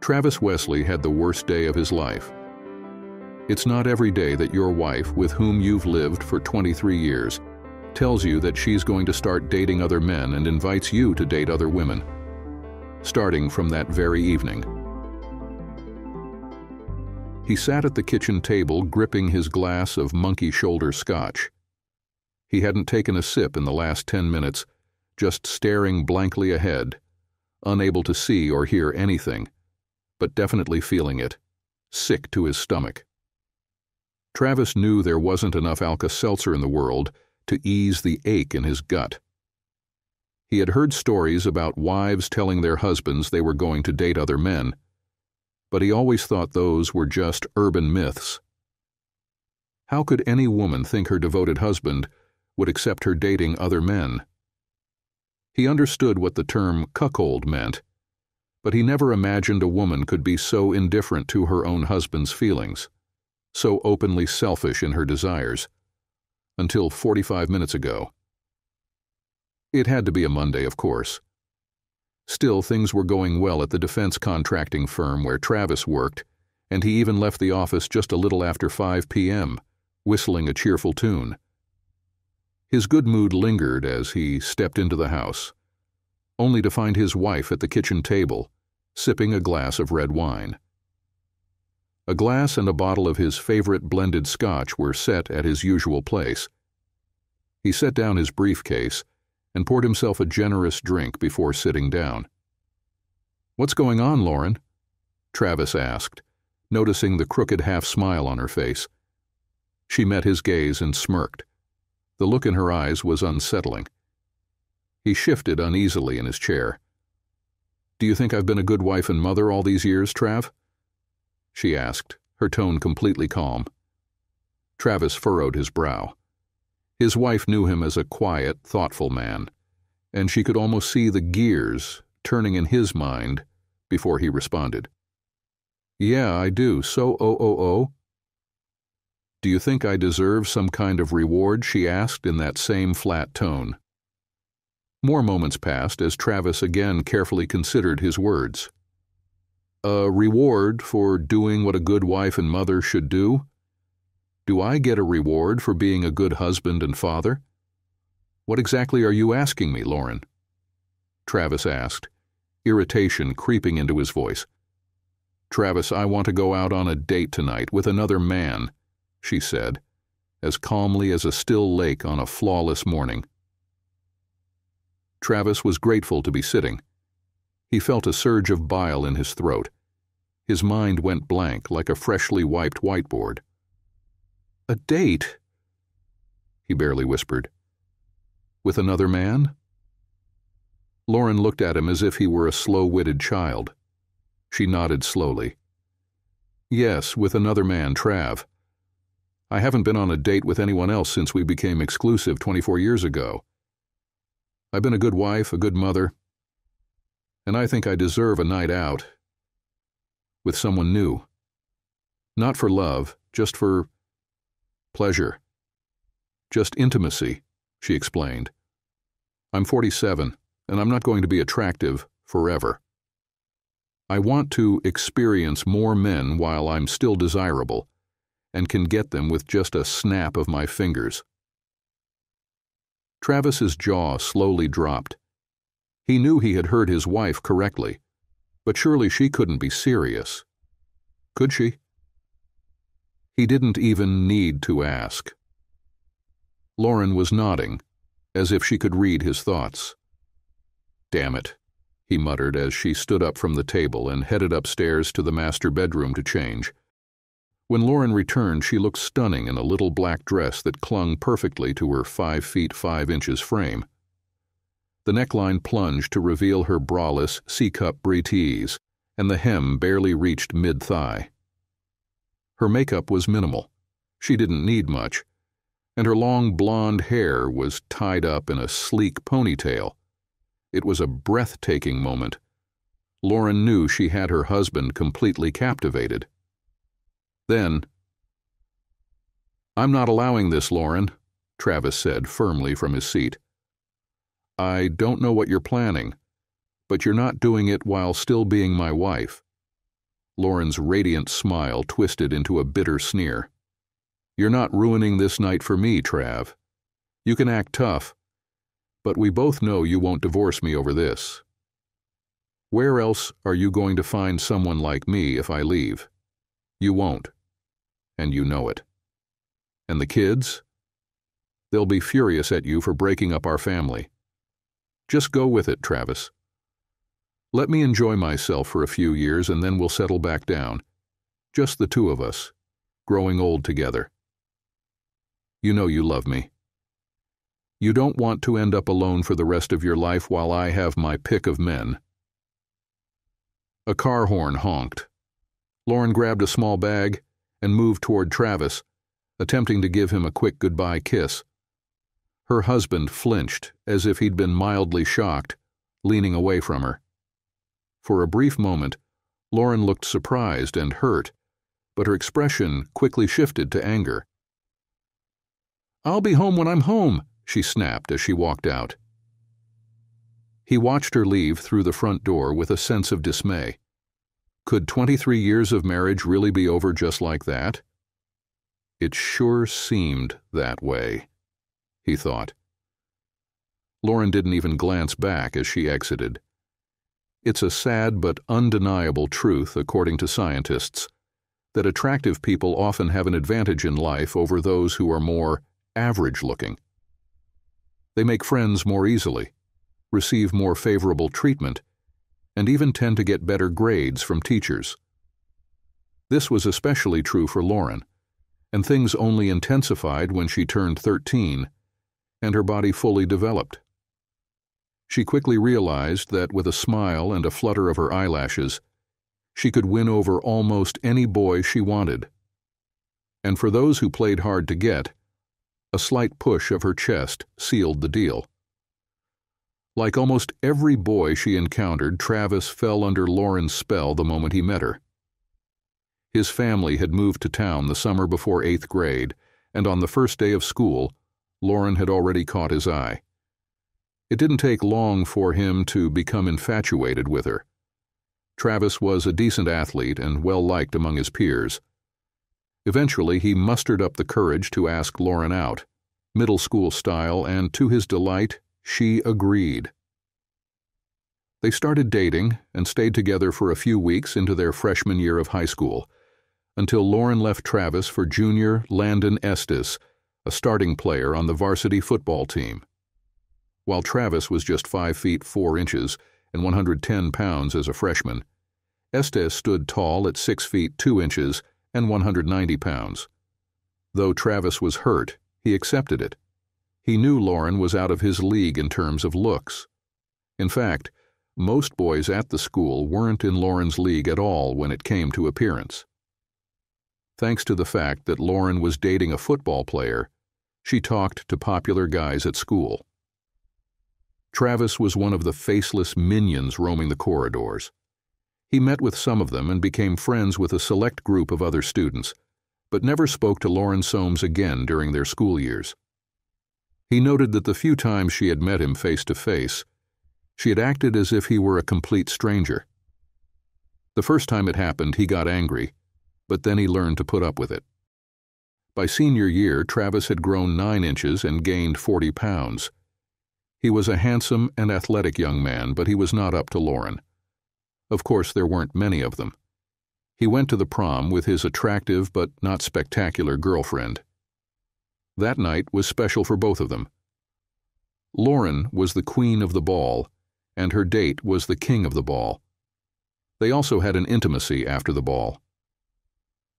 Travis Wesley had the worst day of his life. It's not every day that your wife, with whom you've lived for 23 years, tells you that she's going to start dating other men and invites you to date other women, starting from that very evening. He sat at the kitchen table gripping his glass of monkey shoulder scotch. He hadn't taken a sip in the last 10 minutes, just staring blankly ahead, unable to see or hear anything, but definitely feeling it, sick to his stomach. Travis knew there wasn't enough Alka-Seltzer in the world to ease the ache in his gut. He had heard stories about wives telling their husbands they were going to date other men, but he always thought those were just urban myths. How could any woman think her devoted husband would accept her dating other men? He understood what the term cuckold meant, but he never imagined a woman could be so indifferent to her own husband's feelings, so openly selfish in her desires, until 45 minutes ago. It had to be a Monday, of course. Still, things were going well at the defense contracting firm where Travis worked, and he even left the office just a little after 5 p.m., whistling a cheerful tune. His good mood lingered as he stepped into the house, only to find his wife at the kitchen table, sipping a glass of red wine. A glass and a bottle of his favorite blended scotch were set at his usual place. He set down his briefcase and poured himself a generous drink before sitting down. "What's going on, Lauren?" Travis asked, noticing the crooked half-smile on her face. She met his gaze and smirked. The look in her eyes was unsettling. He shifted uneasily in his chair. "Do you think I've been a good wife and mother all these years, Trav?" she asked, her tone completely calm. Travis furrowed his brow. His wife knew him as a quiet, thoughtful man, and she could almost see the gears turning in his mind before he responded. "Yeah, I do. So, Do you think I deserve some kind of reward?" she asked in that same flat tone. More moments passed as Travis again carefully considered his words. "A reward for doing what a good wife and mother should do? Do I get a reward for being a good husband and father? What exactly are you asking me, Lauren?" Travis asked, irritation creeping into his voice. "Travis, I want to go out on a date tonight with another man," she said, as calmly as a still lake on a flawless morning. Travis was grateful to be sitting. He felt a surge of bile in his throat. His mind went blank like a freshly wiped whiteboard. "A date?" he barely whispered. "With another man?" Lauren looked at him as if he were a slow-witted child. She nodded slowly. "Yes, with another man, Trav. I haven't been on a date with anyone else since we became exclusive 24 years ago. I've been a good wife, a good mother, and I think I deserve a night out with someone new. Not for love, just for pleasure. Just intimacy," she explained. "I'm 47, and I'm not going to be attractive forever. I want to experience more men while I'm still desirable, and can get them with just a snap of my fingers." Travis's jaw slowly dropped. He knew he had heard his wife correctly, but surely she couldn't be serious. Could she? He didn't even need to ask. Lauren was nodding, as if she could read his thoughts. "Damn it," he muttered as she stood up from the table and headed upstairs to the master bedroom to change. When Lauren returned, she looked stunning in a little black dress that clung perfectly to her 5 feet 5 inches frame. The neckline plunged to reveal her braless C-cup breeties, and the hem barely reached mid-thigh. Her makeup was minimal. She didn't need much, and her long blonde hair was tied up in a sleek ponytail. It was a breathtaking moment. Lauren knew she had her husband completely captivated. Then, "I'm not allowing this, Lauren," Travis said firmly from his seat. "I don't know what you're planning, but you're not doing it while still being my wife. Lauren's radiant smile twisted into a bitter sneer. "You're not ruining this night for me, Trav. You can act tough, but we both know you won't divorce me over this. Where else are you going to find someone like me if I leave? You won't, and you know it. And the kids? They'll be furious at you for breaking up our family. Just go with it, Travis. Let me enjoy myself for a few years and then we'll settle back down. Just the two of us, growing old together. You know you love me. You don't want to end up alone for the rest of your life while I have my pick of men." A car horn honked. Lauren grabbed a small bag and moved toward Travis, attempting to give him a quick goodbye kiss. Her husband flinched as if he'd been mildly shocked, leaning away from her. For a brief moment, Lauren looked surprised and hurt, but her expression quickly shifted to anger. "I'll be home when I'm home," she snapped as she walked out. He watched her leave through the front door with a sense of dismay. Could 23 years of marriage really be over just like that? It sure seemed that way, he thought. Lauren didn't even glance back as she exited. It's a sad but undeniable truth, according to scientists, that attractive people often have an advantage in life over those who are more average-looking. They make friends more easily, receive more favorable treatment, and even tend to get better grades from teachers. This was especially true for Lauren, and things only intensified when she turned 13 and her body fully developed. She quickly realized that with a smile and a flutter of her eyelashes, she could win over almost any boy she wanted. And for those who played hard to get, a slight push of her chest sealed the deal. Like almost every boy she encountered, Travis fell under Lauren's spell the moment he met her. His family had moved to town the summer before 8th grade, and on the first day of school, Lauren had already caught his eye. It didn't take long for him to become infatuated with her. Travis was a decent athlete and well-liked among his peers. Eventually, he mustered up the courage to ask Lauren out, middle school style, and to his delight, she agreed. They started dating and stayed together for a few weeks into their freshman year of high school, until Lauren left Travis for junior Landon Estes, a starting player on the varsity football team. While Travis was just 5 feet 4 inches and 110 pounds as a freshman, Estes stood tall at 6 feet 2 inches and 190 pounds. Though Travis was hurt, he accepted it. He knew Lauren was out of his league in terms of looks. In fact, most boys at the school weren't in Lauren's league at all when it came to appearance. Thanks to the fact that Lauren was dating a football player, she talked to popular guys at school. Travis was one of the faceless minions roaming the corridors. He met with some of them and became friends with a select group of other students, but never spoke to Lauren Soames again during their school years. He noted that the few times she had met him face to face, she had acted as if he were a complete stranger. The first time it happened, he got angry, but then he learned to put up with it. By senior year, Travis had grown 9 inches and gained 40 pounds. He was a handsome and athletic young man, but he was not up to Lauren. Of course, there weren't many of them. He went to the prom with his attractive but not spectacular girlfriend. That night was special for both of them. Lauren was the queen of the ball, and her date was the king of the ball. They also had an intimacy after the ball.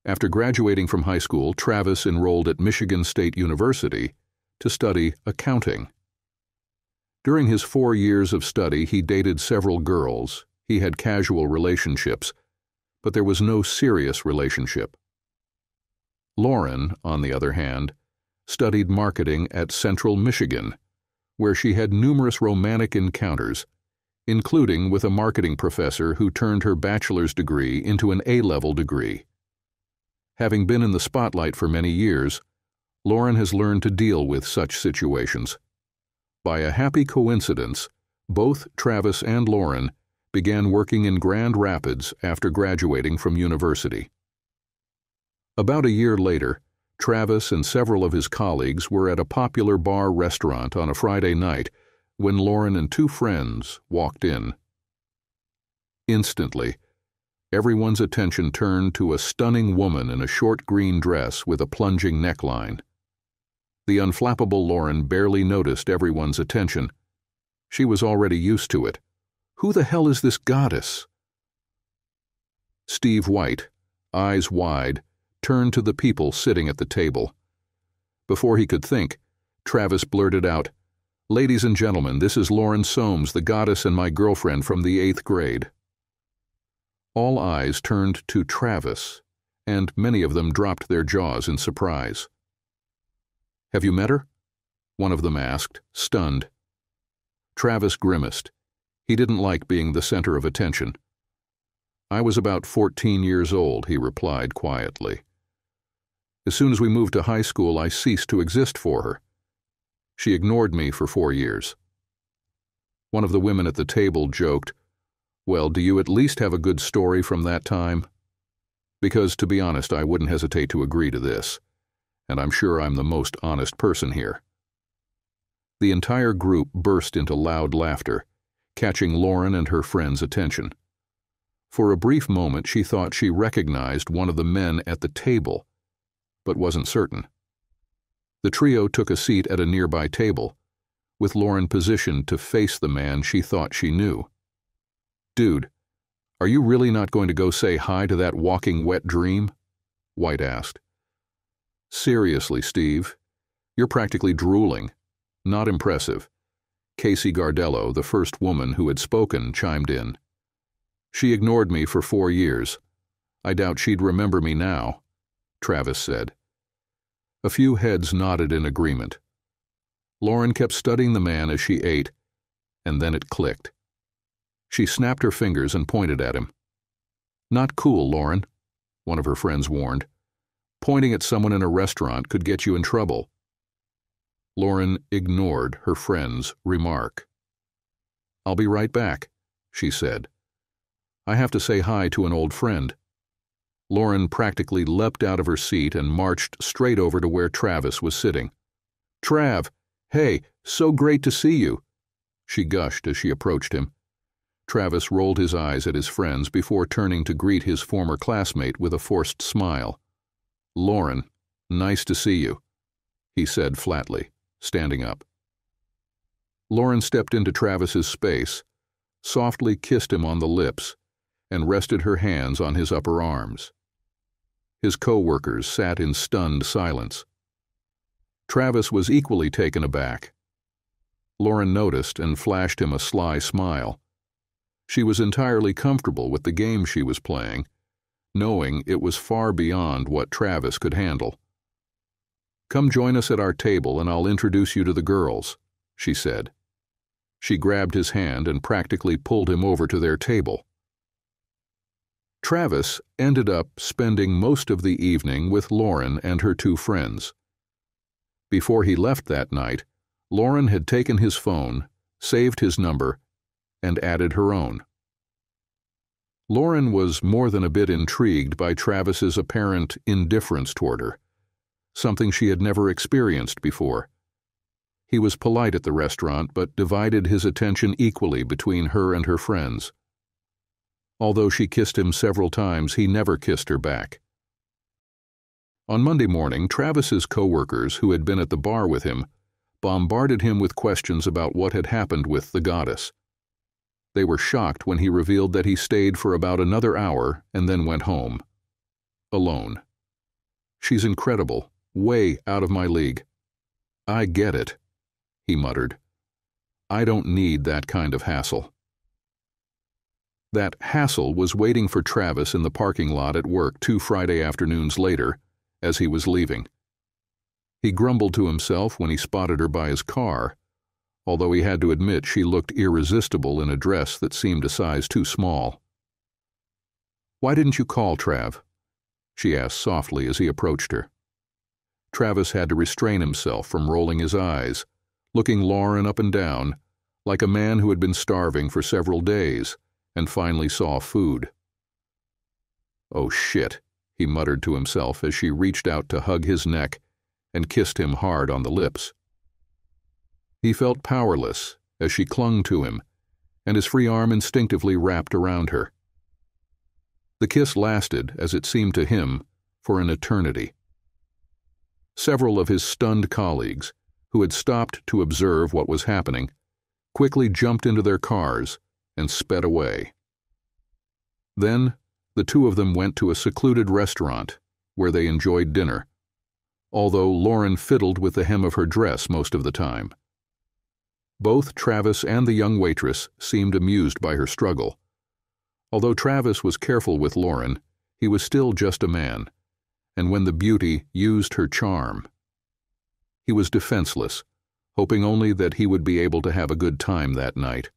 After graduating from high school, Travis enrolled at Michigan State University to study accounting. During his 4 years of study, he dated several girls. He had casual relationships, but there was no serious relationship. Lauren, on the other hand, studied marketing at Central Michigan, where she had numerous romantic encounters, including with a marketing professor who turned her bachelor's degree into an A-level degree. Having been in the spotlight for many years, Lauren has learned to deal with such situations. By a happy coincidence, both Travis and Lauren began working in Grand Rapids after graduating from university. About a year later, Travis and several of his colleagues were at a popular bar-restaurant on a Friday night when Lauren and two friends walked in. Instantly, everyone's attention turned to a stunning woman in a short green dress with a plunging neckline. The unflappable Lauren barely noticed everyone's attention. She was already used to it. Who the hell is this goddess? Steve White, eyes wide, turned to the people sitting at the table. Before he could think, Travis blurted out, "Ladies and gentlemen, this is Lauren Soames, the goddess and my girlfriend from the 8th grade." All eyes turned to Travis, and many of them dropped their jaws in surprise. "Have you met her?" one of them asked, stunned. Travis grimaced. He didn't like being the center of attention. "I was about 14 years old," he replied quietly. "As soon as we moved to high school, I ceased to exist for her. She ignored me for 4 years. One of the women at the table joked, "Well, do you at least have a good story from that time?" Because, to be honest, I wouldn't hesitate to agree to this, and I'm sure I'm the most honest person here. The entire group burst into loud laughter, catching Lauren and her friend's attention. For a brief moment, she thought she recognized one of the men at the table, but wasn't certain. The trio took a seat at a nearby table, with Lauren positioned to face the man she thought she knew. "Dude, are you really not going to go say hi to that walking wet dream?" White asked. "Seriously, Steve, you're practically drooling. Not impressive." Casey Gardello, the first woman who had spoken, chimed in. "She ignored me for 4 years. I doubt she'd remember me now," Travis said. A few heads nodded in agreement. Lauren kept studying the man as she ate, and then it clicked. She snapped her fingers and pointed at him. "Not cool, Lauren," one of her friends warned. "Pointing at someone in a restaurant could get you in trouble." Lauren ignored her friend's remark. "I'll be right back," she said. "I have to say hi to an old friend." Lauren practically leapt out of her seat and marched straight over to where Travis was sitting. "Trav, hey, so great to see you," she gushed as she approached him. Travis rolled his eyes at his friends before turning to greet his former classmate with a forced smile. "Lauren, nice to see you," he said flatly, standing up. Lauren stepped into Travis's space, softly kissed him on the lips, and rested her hands on his upper arms. His co-workers sat in stunned silence. Travis was equally taken aback. Lauren noticed and flashed him a sly smile. She was entirely comfortable with the game she was playing, knowing it was far beyond what Travis could handle. "Come join us at our table and I'll introduce you to the girls," she said. She grabbed his hand and practically pulled him over to their table. Travis ended up spending most of the evening with Lauren and her two friends. Before he left that night, Lauren had taken his phone, saved his number, and added her own. Lauren was more than a bit intrigued by Travis's apparent indifference toward her, something she had never experienced before. He was polite at the restaurant, but divided his attention equally between her and her friends. Although she kissed him several times, he never kissed her back. On Monday morning, Travis's co-workers, who had been at the bar with him, bombarded him with questions about what had happened with the goddess. They were shocked when he revealed that he stayed for about another hour and then went home. Alone. "She's incredible, way out of my league." "I get it," he muttered. "I don't need that kind of hassle." That hassle was waiting for Travis in the parking lot at work 2 Friday afternoons later, as he was leaving. He grumbled to himself when he spotted her by his car, although he had to admit she looked irresistible in a dress that seemed a size too small. "Why didn't you call, Trav?" she asked softly as he approached her. Travis had to restrain himself from rolling his eyes, looking Lauren up and down, like a man who had been starving for several days and finally saw food. "Oh shit," he muttered to himself as she reached out to hug his neck and kissed him hard on the lips. He felt powerless as she clung to him, and his free arm instinctively wrapped around her. The kiss lasted, as it seemed to him, for an eternity. Several of his stunned colleagues, who had stopped to observe what was happening, quickly jumped into their cars and sped away. Then, the two of them went to a secluded restaurant where they enjoyed dinner, although Lauren fiddled with the hem of her dress most of the time. Both Travis and the young waitress seemed amused by her struggle. Although Travis was careful with Lauren, he was still just a man, and when the beauty used her charm, he was defenseless, hoping only that he would be able to have a good time that night.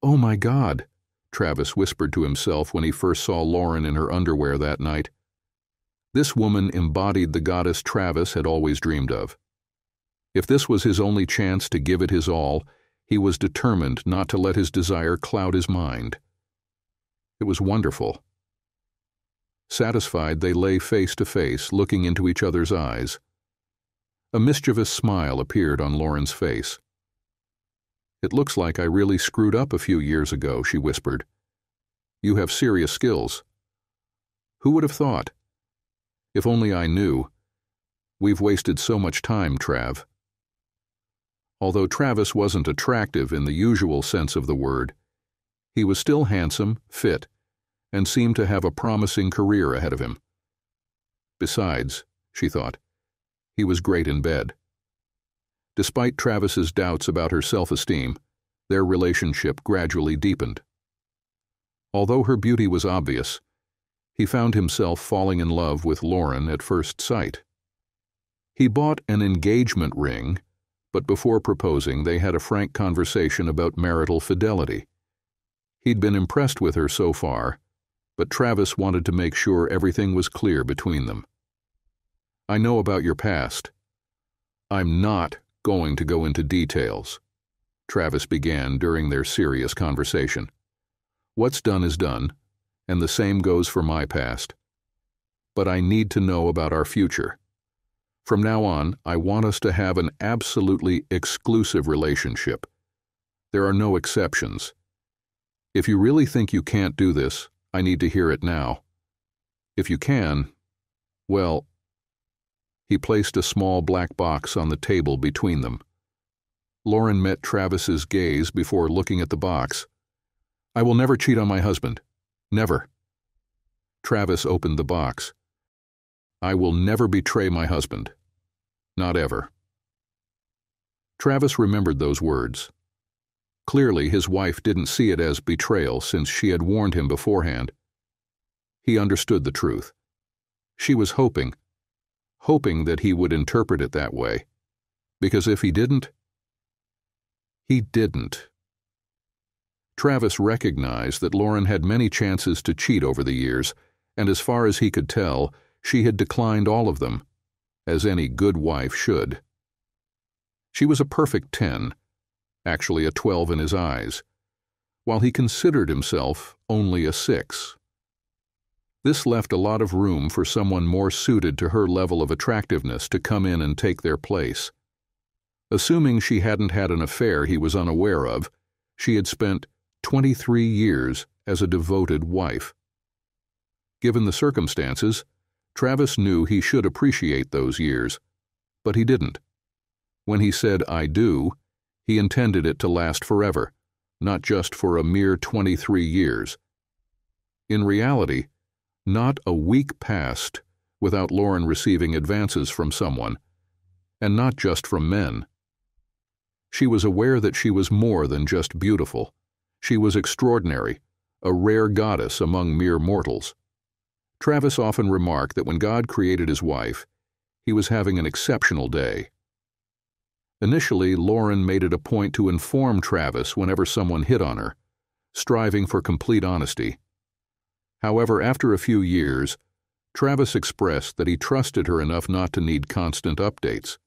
"Oh my God," Travis whispered to himself when he first saw Lauren in her underwear that night. This woman embodied the goddess Travis had always dreamed of. If this was his only chance to give it his all, he was determined not to let his desire cloud his mind. It was wonderful. Satisfied, they lay face to face, looking into each other's eyes. A mischievous smile appeared on Lauren's face. "It looks like I really screwed up a few years ago," she whispered. "You have serious skills." "Who would have thought? If only I knew. We've wasted so much time, Trav." Although Travis wasn't attractive in the usual sense of the word, he was still handsome, fit, and seemed to have a promising career ahead of him. Besides, she thought, he was great in bed. Despite Travis's doubts about her self-esteem, their relationship gradually deepened. Although her beauty was obvious, he found himself falling in love with Lauren at first sight. He bought an engagement ring, but before proposing they had a frank conversation about marital fidelity. He'd been impressed with her so far, but Travis wanted to make sure everything was clear between them. "I know about your past. I'm not going to go into details," Travis began during their serious conversation. "What's done is done, and the same goes for my past. But I need to know about our future. From now on, I want us to have an absolutely exclusive relationship. There are no exceptions. If you really think you can't do this, I need to hear it now. If you can, well..." He placed a small black box on the table between them. Lauren met Travis's gaze before looking at the box. "I will never cheat on my husband. Never." Travis opened the box. "I will never betray my husband. Not ever." Travis remembered those words. Clearly, his wife didn't see it as betrayal since she had warned him beforehand. He understood the truth. She was hoping that he would interpret it that way, because if he didn't, he didn't. Travis recognized that Lauren had many chances to cheat over the years, and as far as he could tell, she had declined all of them, as any good wife should. She was a perfect 10, actually a 12 in his eyes, while he considered himself only a 6. This left a lot of room for someone more suited to her level of attractiveness to come in and take their place. Assuming she hadn't had an affair he was unaware of, she had spent 23 years as a devoted wife. Given the circumstances, Travis knew he should appreciate those years, but he didn't. When he said, "I do," he intended it to last forever, not just for a mere 23 years. In reality, not a week passed without Lauren receiving advances from someone, and not just from men. She was aware that she was more than just beautiful. She was extraordinary, a rare goddess among mere mortals. Travis often remarked that when God created his wife, he was having an exceptional day. Initially, Lauren made it a point to inform Travis whenever someone hit on her, striving for complete honesty. However, after a few years, Travis expressed that he trusted her enough not to need constant updates.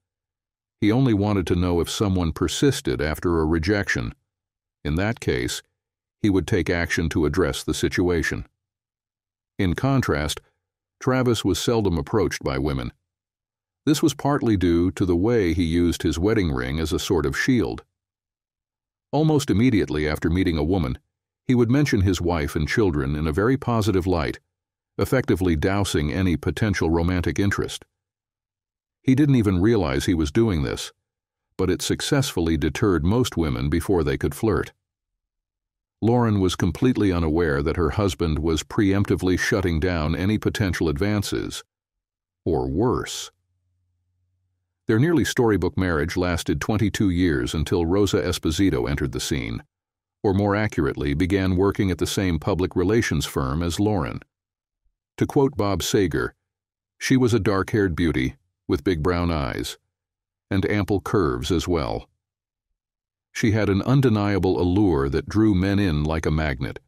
He only wanted to know if someone persisted after a rejection. In that case, he would take action to address the situation. In contrast, Travis was seldom approached by women. This was partly due to the way he used his wedding ring as a sort of shield. Almost immediately after meeting a woman, he would mention his wife and children in a very positive light, effectively dousing any potential romantic interest. He didn't even realize he was doing this, but it successfully deterred most women before they could flirt. Lauren was completely unaware that her husband was preemptively shutting down any potential advances, or worse. Their nearly storybook marriage lasted 22 years until Rosa Esposito entered the scene, or more accurately, began working at the same public relations firm as Lauren. To quote Bob Sager, she was a dark-haired beauty with big brown eyes, and ample curves as well. She had an undeniable allure that drew men in like a magnet.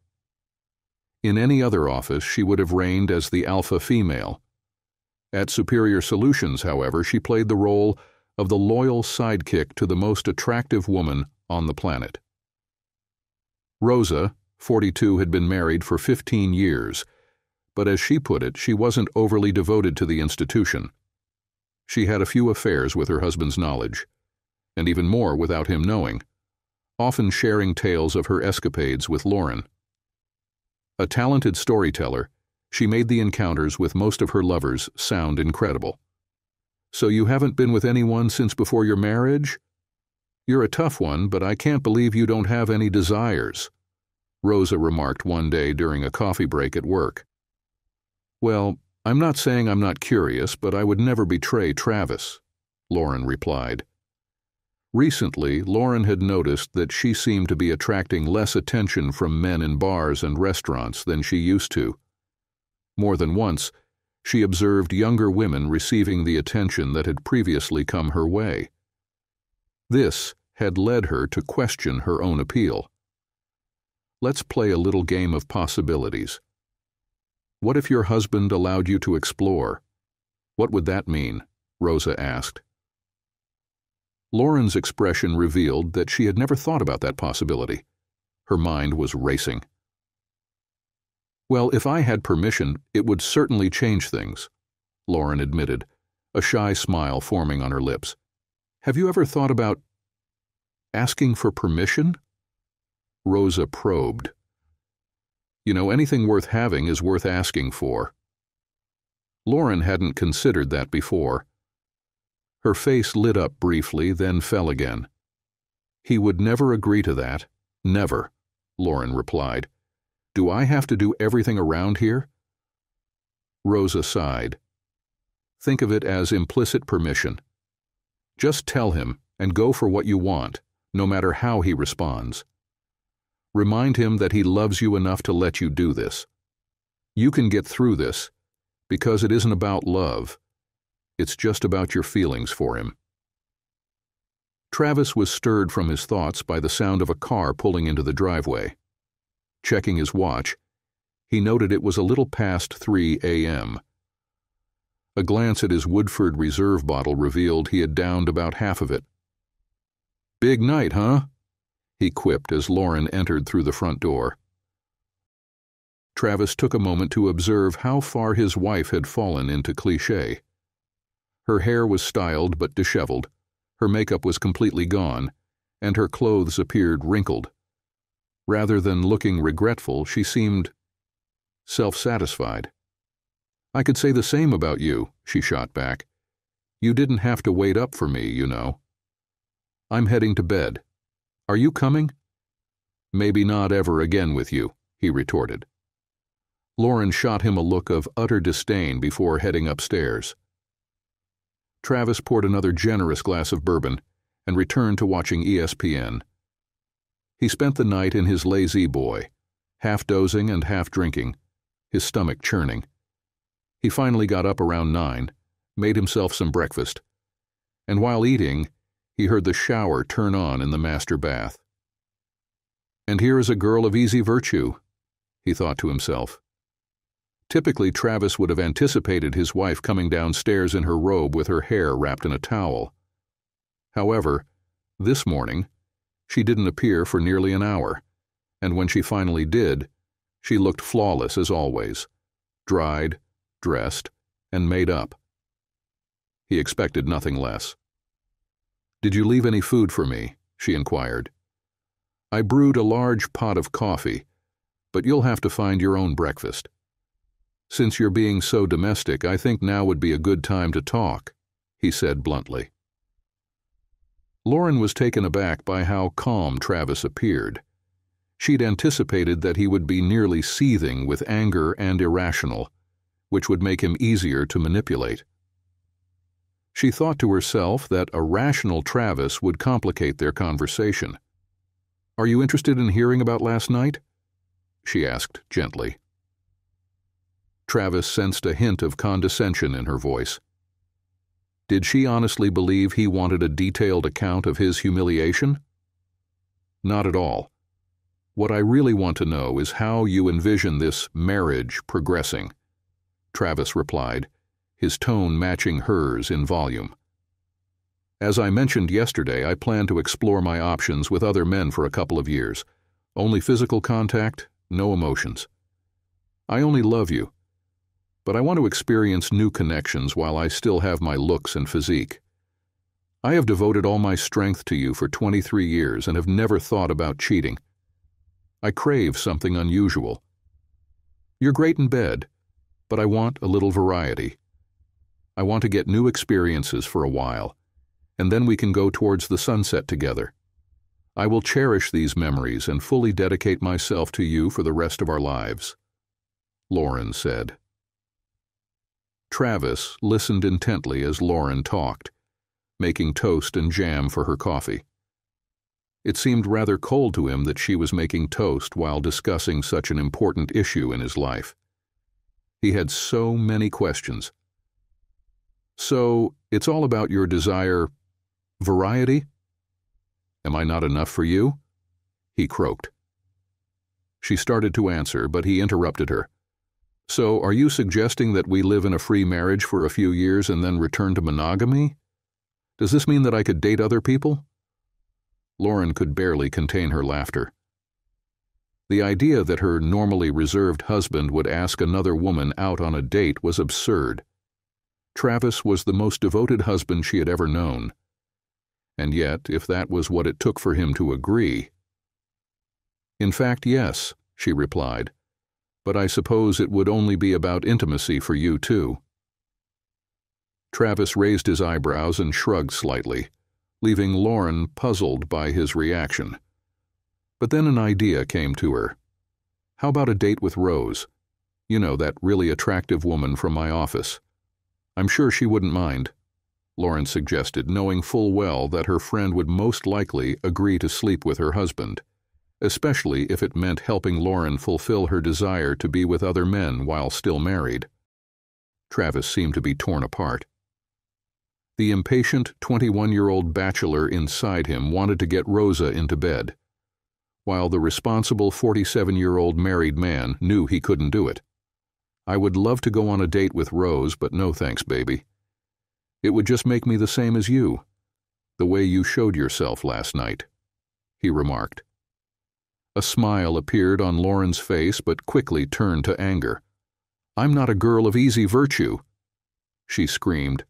In any other office, she would have reigned as the alpha female. At Superior Solutions, however, she played the role of the loyal sidekick to the most attractive woman on the planet. Rosa, 42, had been married for 15 years, but as she put it, she wasn't overly devoted to the institution. She had a few affairs with her husband's knowledge, and even more without him knowing, often sharing tales of her escapades with Lauren. A talented storyteller, she made the encounters with most of her lovers sound incredible. "So you haven't been with anyone since before your marriage? You're a tough one, but I can't believe you don't have any desires," Rosa remarked one day during a coffee break at work. "Well, I'm not saying I'm not curious, but I would never betray Travis," Lauren replied. Recently, Lauren had noticed that she seemed to be attracting less attention from men in bars and restaurants than she used to. More than once, she observed younger women receiving the attention that had previously come her way. This had led her to question her own appeal. Let's play a little game of possibilities. What if your husband allowed you to explore? What would that mean? Rosa asked. Lauren's expression revealed that she had never thought about that possibility. Her mind was racing. "Well, if I had permission, it would certainly change things," Lauren admitted, a shy smile forming on her lips. "Have you ever thought about asking for permission?" Rosa probed. "You know, anything worth having is worth asking for." Lauren hadn't considered that before. Her face lit up briefly, then fell again. "He would never agree to that. Never," Lauren replied. "Do I have to do everything around here?" Rosa sighed. "Think of it as implicit permission. Just tell him and go for what you want, no matter how he responds. Remind him that he loves you enough to let you do this. You can get through this, because it isn't about love. It's just about your feelings for him." Travis was stirred from his thoughts by the sound of a car pulling into the driveway. Checking his watch, he noted it was a little past 3 a.m. A glance at his Woodford Reserve bottle revealed he had downed about half of it. "Big night, huh?" he quipped as Lauren entered through the front door. Travis took a moment to observe how far his wife had fallen into cliché. Her hair was styled but disheveled, her makeup was completely gone, and her clothes appeared wrinkled. Rather than looking regretful, she seemed self-satisfied. "I could say the same about you," she shot back. "You didn't have to wait up for me, you know." "I'm heading to bed. Are you coming?" "Maybe not ever again with you," he retorted. Lauren shot him a look of utter disdain before heading upstairs. Travis poured another generous glass of bourbon and returned to watching ESPN. He spent the night in his lazy boy, half dozing and half drinking, his stomach churning. He finally got up around 9, made himself some breakfast, and while eating, he heard the shower turn on in the master bath. "And here is a girl of easy virtue," he thought to himself. Typically, Travis would have anticipated his wife coming downstairs in her robe with her hair wrapped in a towel. However, this morning, she didn't appear for nearly an hour, And when she finally did, she looked flawless as always, dried, dressed, and made up. He expected nothing less. "Did you leave any food for me?" she inquired. "I brewed a large pot of coffee, but you'll have to find your own breakfast. Since you're being so domestic, I think now would be a good time to talk," he said bluntly. Lauren was taken aback by how calm Travis appeared. She'd anticipated that he would be nearly seething with anger and irrational, which would make him easier to manipulate. She thought to herself that a rational Travis would complicate their conversation. "Are you interested in hearing about last night?" she asked gently. Travis sensed a hint of condescension in her voice. Did she honestly believe he wanted a detailed account of his humiliation? "Not at all. What I really want to know is how you envision this marriage progressing," Travis replied, his tone matching hers in volume. "As I mentioned yesterday, I plan to explore my options with other men for a couple of years. Only physical contact, no emotions. I only love you, but I want to experience new connections while I still have my looks and physique. I have devoted all my strength to you for 23 years and have never thought about cheating. I crave something unusual. You're great in bed, but I want a little variety. I want to get new experiences for a while, and then we can go towards the sunset together. I will cherish these memories and fully dedicate myself to you for the rest of our lives," Lauren said. Travis listened intently as Lauren talked, making toast and jam for her coffee. It seemed rather cold to him that she was making toast while discussing such an important issue in his life. He had so many questions. "So, it's all about your desire, variety? Am I not enough for you?" he croaked. She started to answer, but he interrupted her. "So, are you suggesting that we live in a free marriage for a few years and then return to monogamy? Does this mean that I could date other people?" Lauren could barely contain her laughter. The idea that her normally reserved husband would ask another woman out on a date was absurd. Travis was the most devoted husband she had ever known. And yet, if that was what it took for him to agree— "In fact, yes," she replied, "but I suppose it would only be about intimacy for you too." Travis raised his eyebrows and shrugged slightly, leaving Lauren puzzled by his reaction. But then an idea came to her. "How about a date with Rose? You know, that really attractive woman from my office. I'm sure she wouldn't mind," Lauren suggested, knowing full well that her friend would most likely agree to sleep with her husband, especially if it meant helping Lauren fulfill her desire to be with other men while still married. Travis seemed to be torn apart. The impatient 21-year-old bachelor inside him wanted to get Rosa into bed, while the responsible 47-year-old married man knew he couldn't do it. "I would love to go on a date with Rose, but no thanks, baby. It would just make me the same as you, the way you showed yourself last night," he remarked. A smile appeared on Lauren's face but quickly turned to anger. "I'm not a girl of easy virtue," she screamed.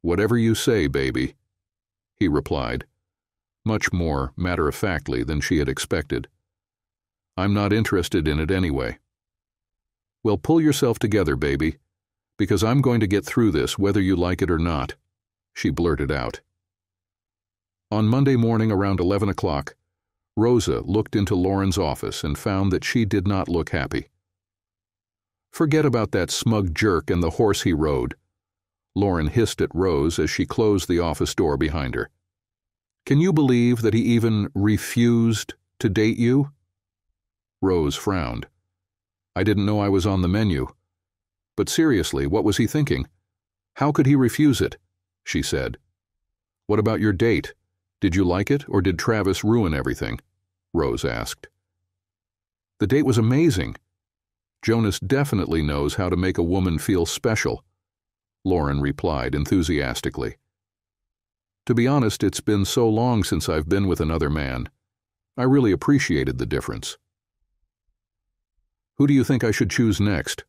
"Whatever you say, baby," he replied, much more matter-of-factly than she had expected. "I'm not interested in it anyway." "Well, pull yourself together, baby, because I'm going to get through this whether you like it or not," she blurted out. On Monday morning around 11 o'clock, Rosa looked into Lauren's office and found that she did not look happy. "Forget about that smug jerk and the horse he rode," Lauren hissed at Rose as she closed the office door behind her. "Can you believe that he even refused to date you?" Rose frowned. "I didn't know I was on the menu. But seriously, what was he thinking? How could he refuse it?" she said. "What about your date? Did you like it, or did Travis ruin everything?" Rose asked. "The date was amazing. Jonas definitely knows how to make a woman feel special," Lauren replied enthusiastically. "To be honest, it's been so long since I've been with another man. I really appreciated the difference." Who do you think I should choose next?"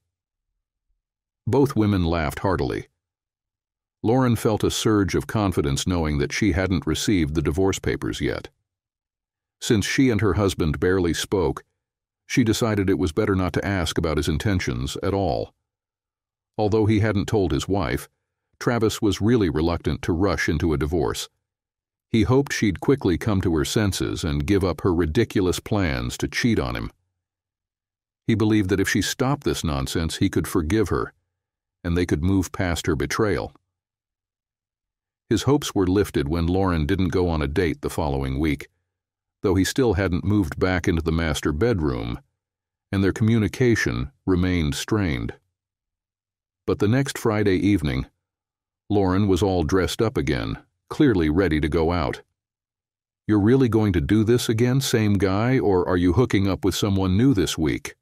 Both women laughed heartily. Lauren felt a surge of confidence knowing that she hadn't received the divorce papers yet. Since she and her husband barely spoke, she decided it was better not to ask about his intentions at all. Although he hadn't told his wife, Travis was really reluctant to rush into a divorce. He hoped she'd quickly come to her senses and give up her ridiculous plans to cheat on him. He believed that if she stopped this nonsense, he could forgive her, and they could move past her betrayal. His hopes were lifted when Lauren didn't go on a date the following week, though he still hadn't moved back into the master bedroom, and their communication remained strained. But the next Friday evening, Lauren was all dressed up again, clearly ready to go out. "You're really going to do this again, same guy, or are you hooking up with someone new this week?"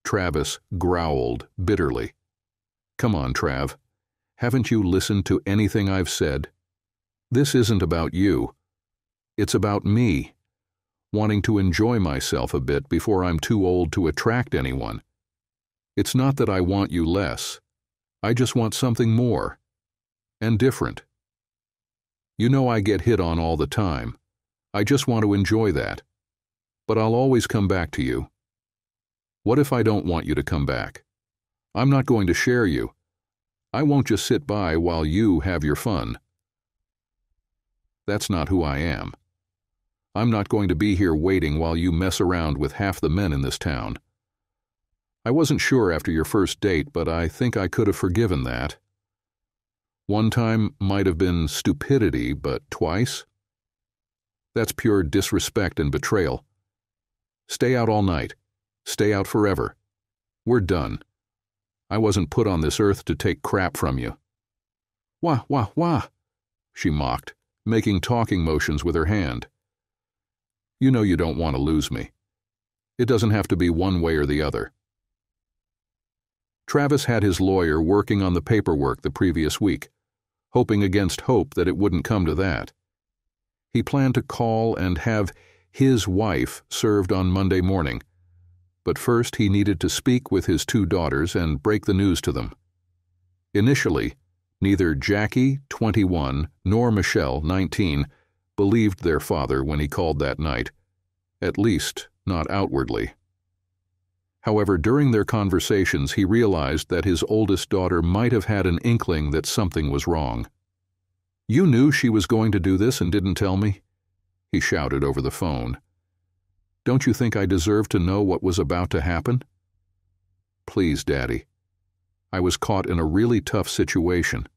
Travis growled bitterly. "Come on, Trav. Haven't you listened to anything I've said? This isn't about you. It's about me, wanting to enjoy myself a bit before I'm too old to attract anyone. It's not that I want you less. I just want something more. And different. You know I get hit on all the time. I just want to enjoy that. But I'll always come back to you. What if I don't want you to come back? I'm not going to share you. I won't just sit by while you have your fun. That's not who I am. I'm not going to be here waiting while you mess around with half the men in this town. I wasn't sure after your first date, but I think I could have forgiven that. One time might have been stupidity, but twice? That's pure disrespect and betrayal. Stay out all night. Stay out forever. We're done. I wasn't put on this earth to take crap from you." Wah, she mocked, making talking motions with her hand. "You know you don't want to lose me. It doesn't have to be one way or the other." Travis had his lawyer working on the paperwork the previous week, hoping against hope that it wouldn't come to that. He planned to call and have his wife served on Monday morning, but first he needed to speak with his two daughters and break the news to them. Initially, neither Jackie, 21, nor Michelle, 19, believed their father when he called that night, at least not outwardly. However, during their conversations he realized that his oldest daughter might have had an inkling that something was wrong. "You knew she was going to do this and didn't tell me?" he shouted over the phone. "Don't you think I deserve to know what was about to happen?" "Please, Daddy. I was caught in a really tough situation.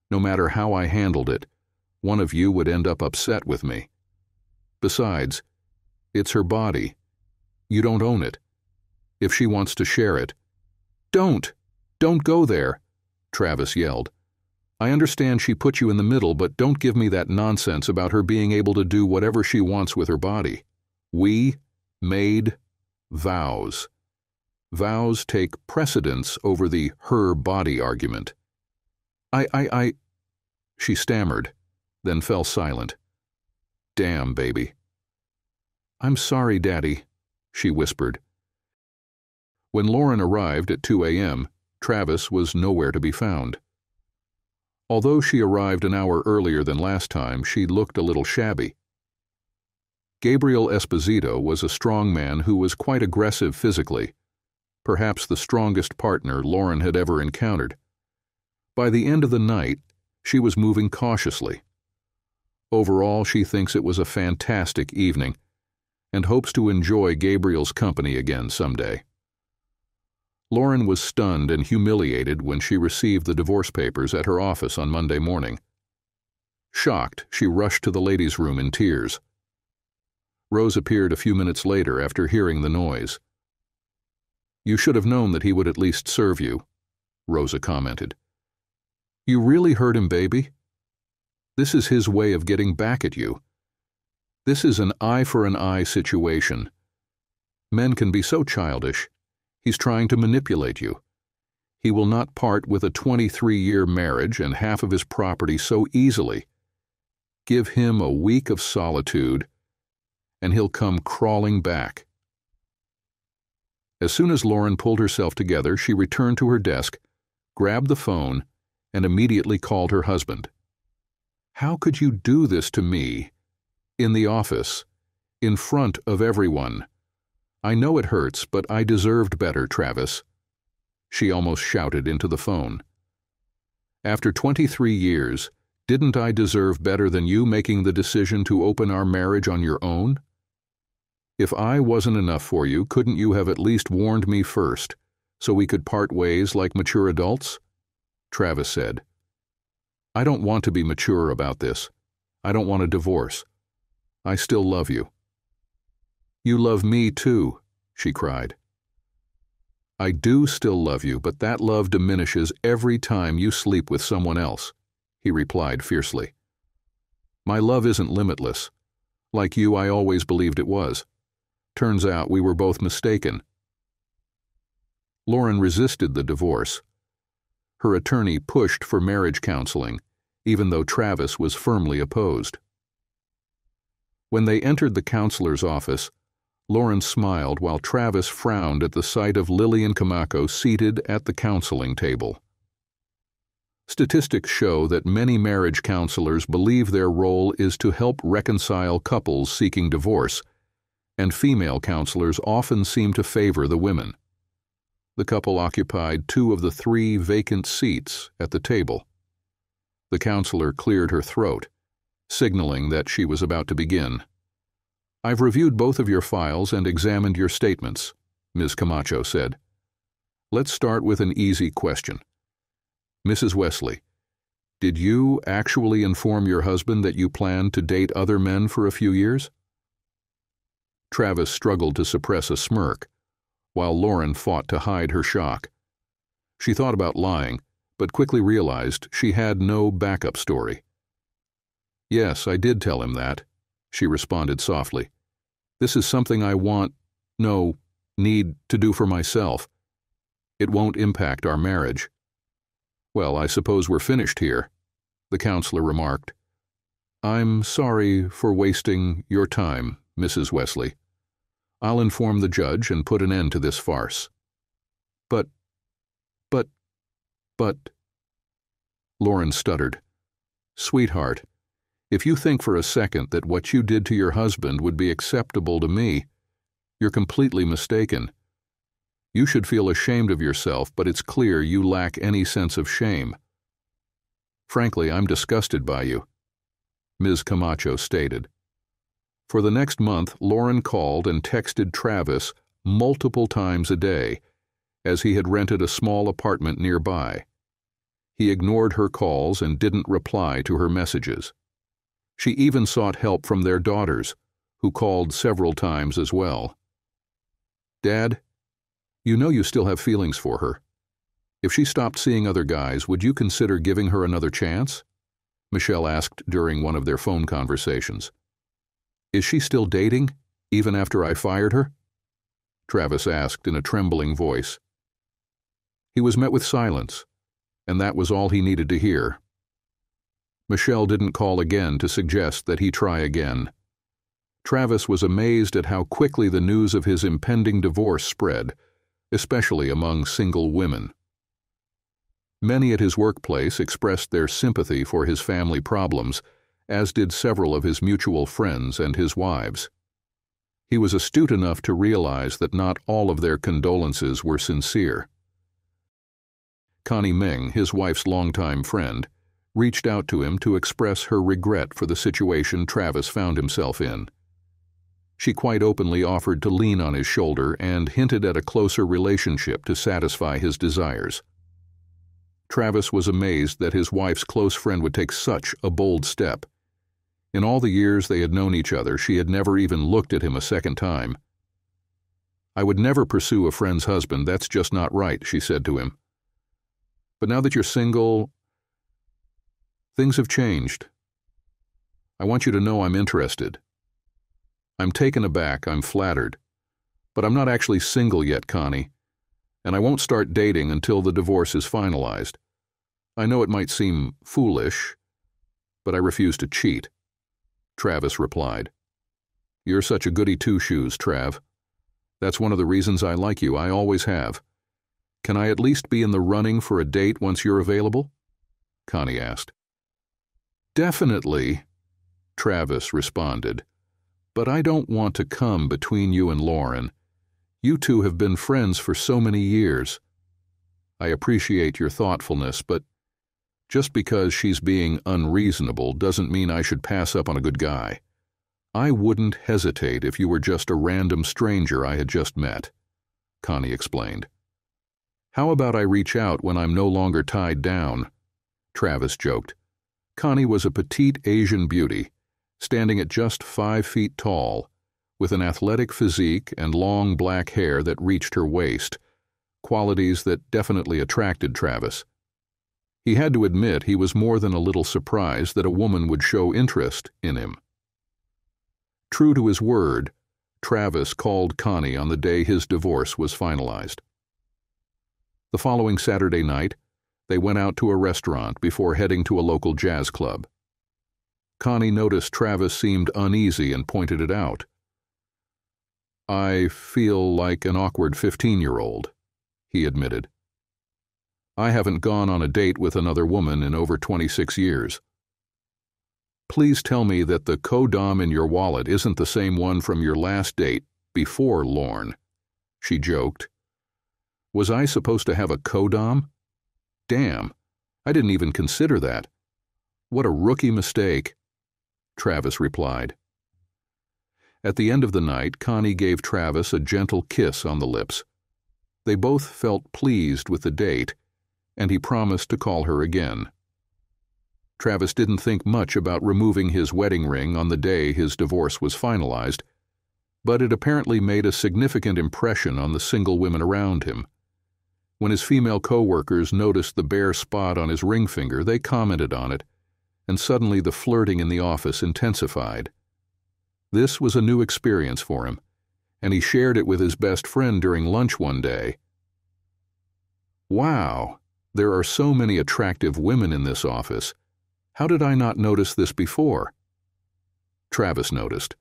No matter how I handled it, one of you would end up upset with me. Besides, it's her body. You don't own it. If she wants to share it—" Don't go there," Travis yelled. "I understand she put you in the middle, but don't give me that nonsense about her being able to do whatever she wants with her body. We made vows. Vows take precedence over the her body argument." She stammered, then fell silent. "Damn, baby." "I'm sorry, Daddy," she whispered. When Lauren arrived at 2 a.m., Travis was nowhere to be found. Although she arrived an hour earlier than last time, she looked a little shabby. Gabriel Esposito was a strong man who was quite aggressive physically, perhaps the strongest partner Lauren had ever encountered. By the end of the night, she was moving cautiously. Overall, she thinks it was a fantastic evening and hopes to enjoy Gabriel's company again someday. Lauren was stunned and humiliated when she received the divorce papers at her office on Monday morning. Shocked, she rushed to the ladies' room in tears. Rose appeared a few minutes later after hearing the noise. "You should have known that he would at least serve you," Rosa commented. "You really hurt him, baby? This is his way of getting back at you. This is an eye for an eye situation. Men can be so childish. He's trying to manipulate you. He will not part with a 23-year marriage and half of his property so easily. Give him a week of solitude, and he'll come crawling back." As soon as Lauren pulled herself together, she returned to her desk, grabbed the phone, and immediately called her husband. "How could you do this to me? In the office, in front of everyone. I know it hurts, but I deserved better, Travis," she almost shouted into the phone. "After 23 years, didn't I deserve better than you making the decision to open our marriage on your own? If I wasn't enough for you, couldn't you have at least warned me first, so we could part ways like mature adults?" Travis said. "I don't want to be mature about this. I don't want a divorce. I still love you." "You love me too," she cried. "I do still love you, but that love diminishes every time you sleep with someone else," he replied fiercely. "My love isn't limitless. Like you, I always believed it was. Turns out we were both mistaken." Lauren resisted the divorce. Her attorney pushed for marriage counseling, even though Travis was firmly opposed. When they entered the counselor's office, Lauren smiled while Travis frowned at the sight of Lillian Camacho seated at the counseling table. Statistics show that many marriage counselors believe their role is to help reconcile couples seeking divorce, and female counselors often seem to favor the women. The couple occupied 2 of the 3 vacant seats at the table. The counselor cleared her throat, signaling that she was about to begin. "I've reviewed both of your files and examined your statements," Ms. Camacho said. "Let's start with an easy question. Mrs. Wesley, did you actually inform your husband that you planned to date other men for a few years?" Travis struggled to suppress a smirk, while Lauren fought to hide her shock. She thought about lying, but quickly realized she had no backup story. "Yes, I did tell him that," she responded softly. "This is something I need to do for myself. It won't impact our marriage." "Well, I suppose we're finished here," the counselor remarked. "I'm sorry for wasting your time, Mrs. Wesley. I'll inform the judge and put an end to this farce." But, Lauren stuttered. "Sweetheart, if you think for a second that what you did to your husband would be acceptable to me, you're completely mistaken. You should feel ashamed of yourself, but it's clear you lack any sense of shame. Frankly, I'm disgusted by you," Ms. Camacho stated. For the next month, Lauren called and texted Travis multiple times a day, as he had rented a small apartment nearby. He ignored her calls and didn't reply to her messages. She even sought help from their daughters, who called several times as well. "Dad, you know you still have feelings for her. If she stopped seeing other guys, would you consider giving her another chance?" Michelle asked during one of their phone conversations. "Is she still dating, even after I fired her?" Travis asked in a trembling voice. He was met with silence, and that was all he needed to hear. Michelle didn't call again to suggest that he try again. Travis was amazed at how quickly the news of his impending divorce spread, especially among single women. Many at his workplace expressed their sympathy for his family problems, as did several of his mutual friends and his wives. He was astute enough to realize that not all of their condolences were sincere. Connie Meng, his wife's longtime friend, reached out to him to express her regret for the situation Travis found himself in. She quite openly offered to lean on his shoulder and hinted at a closer relationship to satisfy his desires. Travis was amazed that his wife's close friend would take such a bold step. In all the years they had known each other, she had never even looked at him a second time. "I would never pursue a friend's husband, that's just not right," she said to him. "But now that you're single, things have changed. I want you to know I'm interested. I'm taken aback, I'm flattered. But I'm not actually single yet, Connie, and I won't start dating until the divorce is finalized. I know it might seem foolish, but I refuse to cheat," Travis replied. "You're such a goody two-shoes, Trav. That's one of the reasons I like you. I always have. Can I at least be in the running for a date once you're available? Connie asked. Definitely, Travis responded. But I don't want to come between you and Lauren. You two have been friends for so many years. I appreciate your thoughtfulness, but just because she's being unreasonable doesn't mean I should pass up on a good guy. I wouldn't hesitate if you were just a random stranger I had just met, Connie explained. How about I reach out when I'm no longer tied down? Travis joked. Connie was a petite Asian beauty, standing at just 5 feet tall, with an athletic physique and long black hair that reached her waist, qualities that definitely attracted Travis. He had to admit he was more than a little surprised that a woman would show interest in him. True to his word, Travis called Connie on the day his divorce was finalized. The following Saturday night, they went out to a restaurant before heading to a local jazz club. Connie noticed Travis seemed uneasy and pointed it out. I feel like an awkward 15-year-old, he admitted. I haven't gone on a date with another woman in over 26 years. Please tell me that the co-dom in your wallet isn't the same one from your last date before Lorne, she joked. Was I supposed to have a co-dom? Damn, I didn't even consider that. What a rookie mistake, Travis replied. At the end of the night, Connie gave Travis a gentle kiss on the lips. They both felt pleased with the date, and he promised to call her again. Travis didn't think much about removing his wedding ring on the day his divorce was finalized, but it apparently made a significant impression on the single women around him. When his female co-workers noticed the bare spot on his ring finger, they commented on it, and suddenly the flirting in the office intensified. This was a new experience for him, and he shared it with his best friend during lunch one day. Wow, there are so many attractive women in this office. How did I not notice this before? Travis noticed.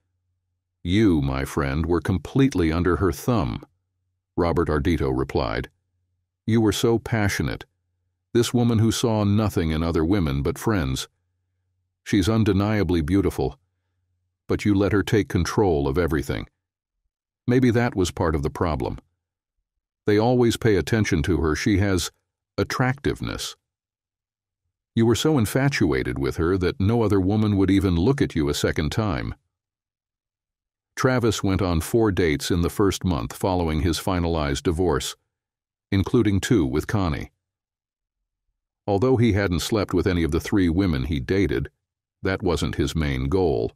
You, my friend, were completely under her thumb, Robert Ardito replied. You were so passionate. This woman who saw nothing in other women but friends. She's undeniably beautiful, but you let her take control of everything. Maybe that was part of the problem. They always pay attention to her. She has attractiveness. You were so infatuated with her that no other woman would even look at you a second time. Travis went on 4 dates in the first month following his finalized divorce, including 2 with Connie. Although he hadn't slept with any of the 3 women he dated, that wasn't his main goal.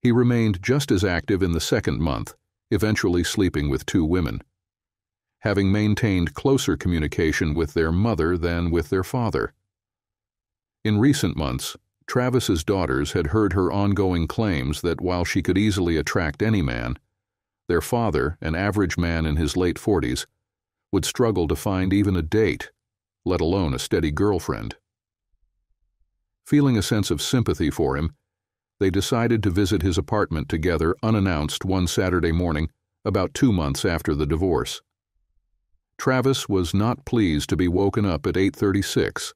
He remained just as active in the second month, eventually sleeping with 2 women, having maintained closer communication with their mother than with their father. In recent months, Travis's daughters had heard her ongoing claims that while she could easily attract any man, their father, an average man in his late 40s, would struggle to find even a date, let alone a steady girlfriend. Feeling a sense of sympathy for him, they decided to visit his apartment together unannounced one Saturday morning, about 2 months after the divorce. Travis was not pleased to be woken up at 8:36,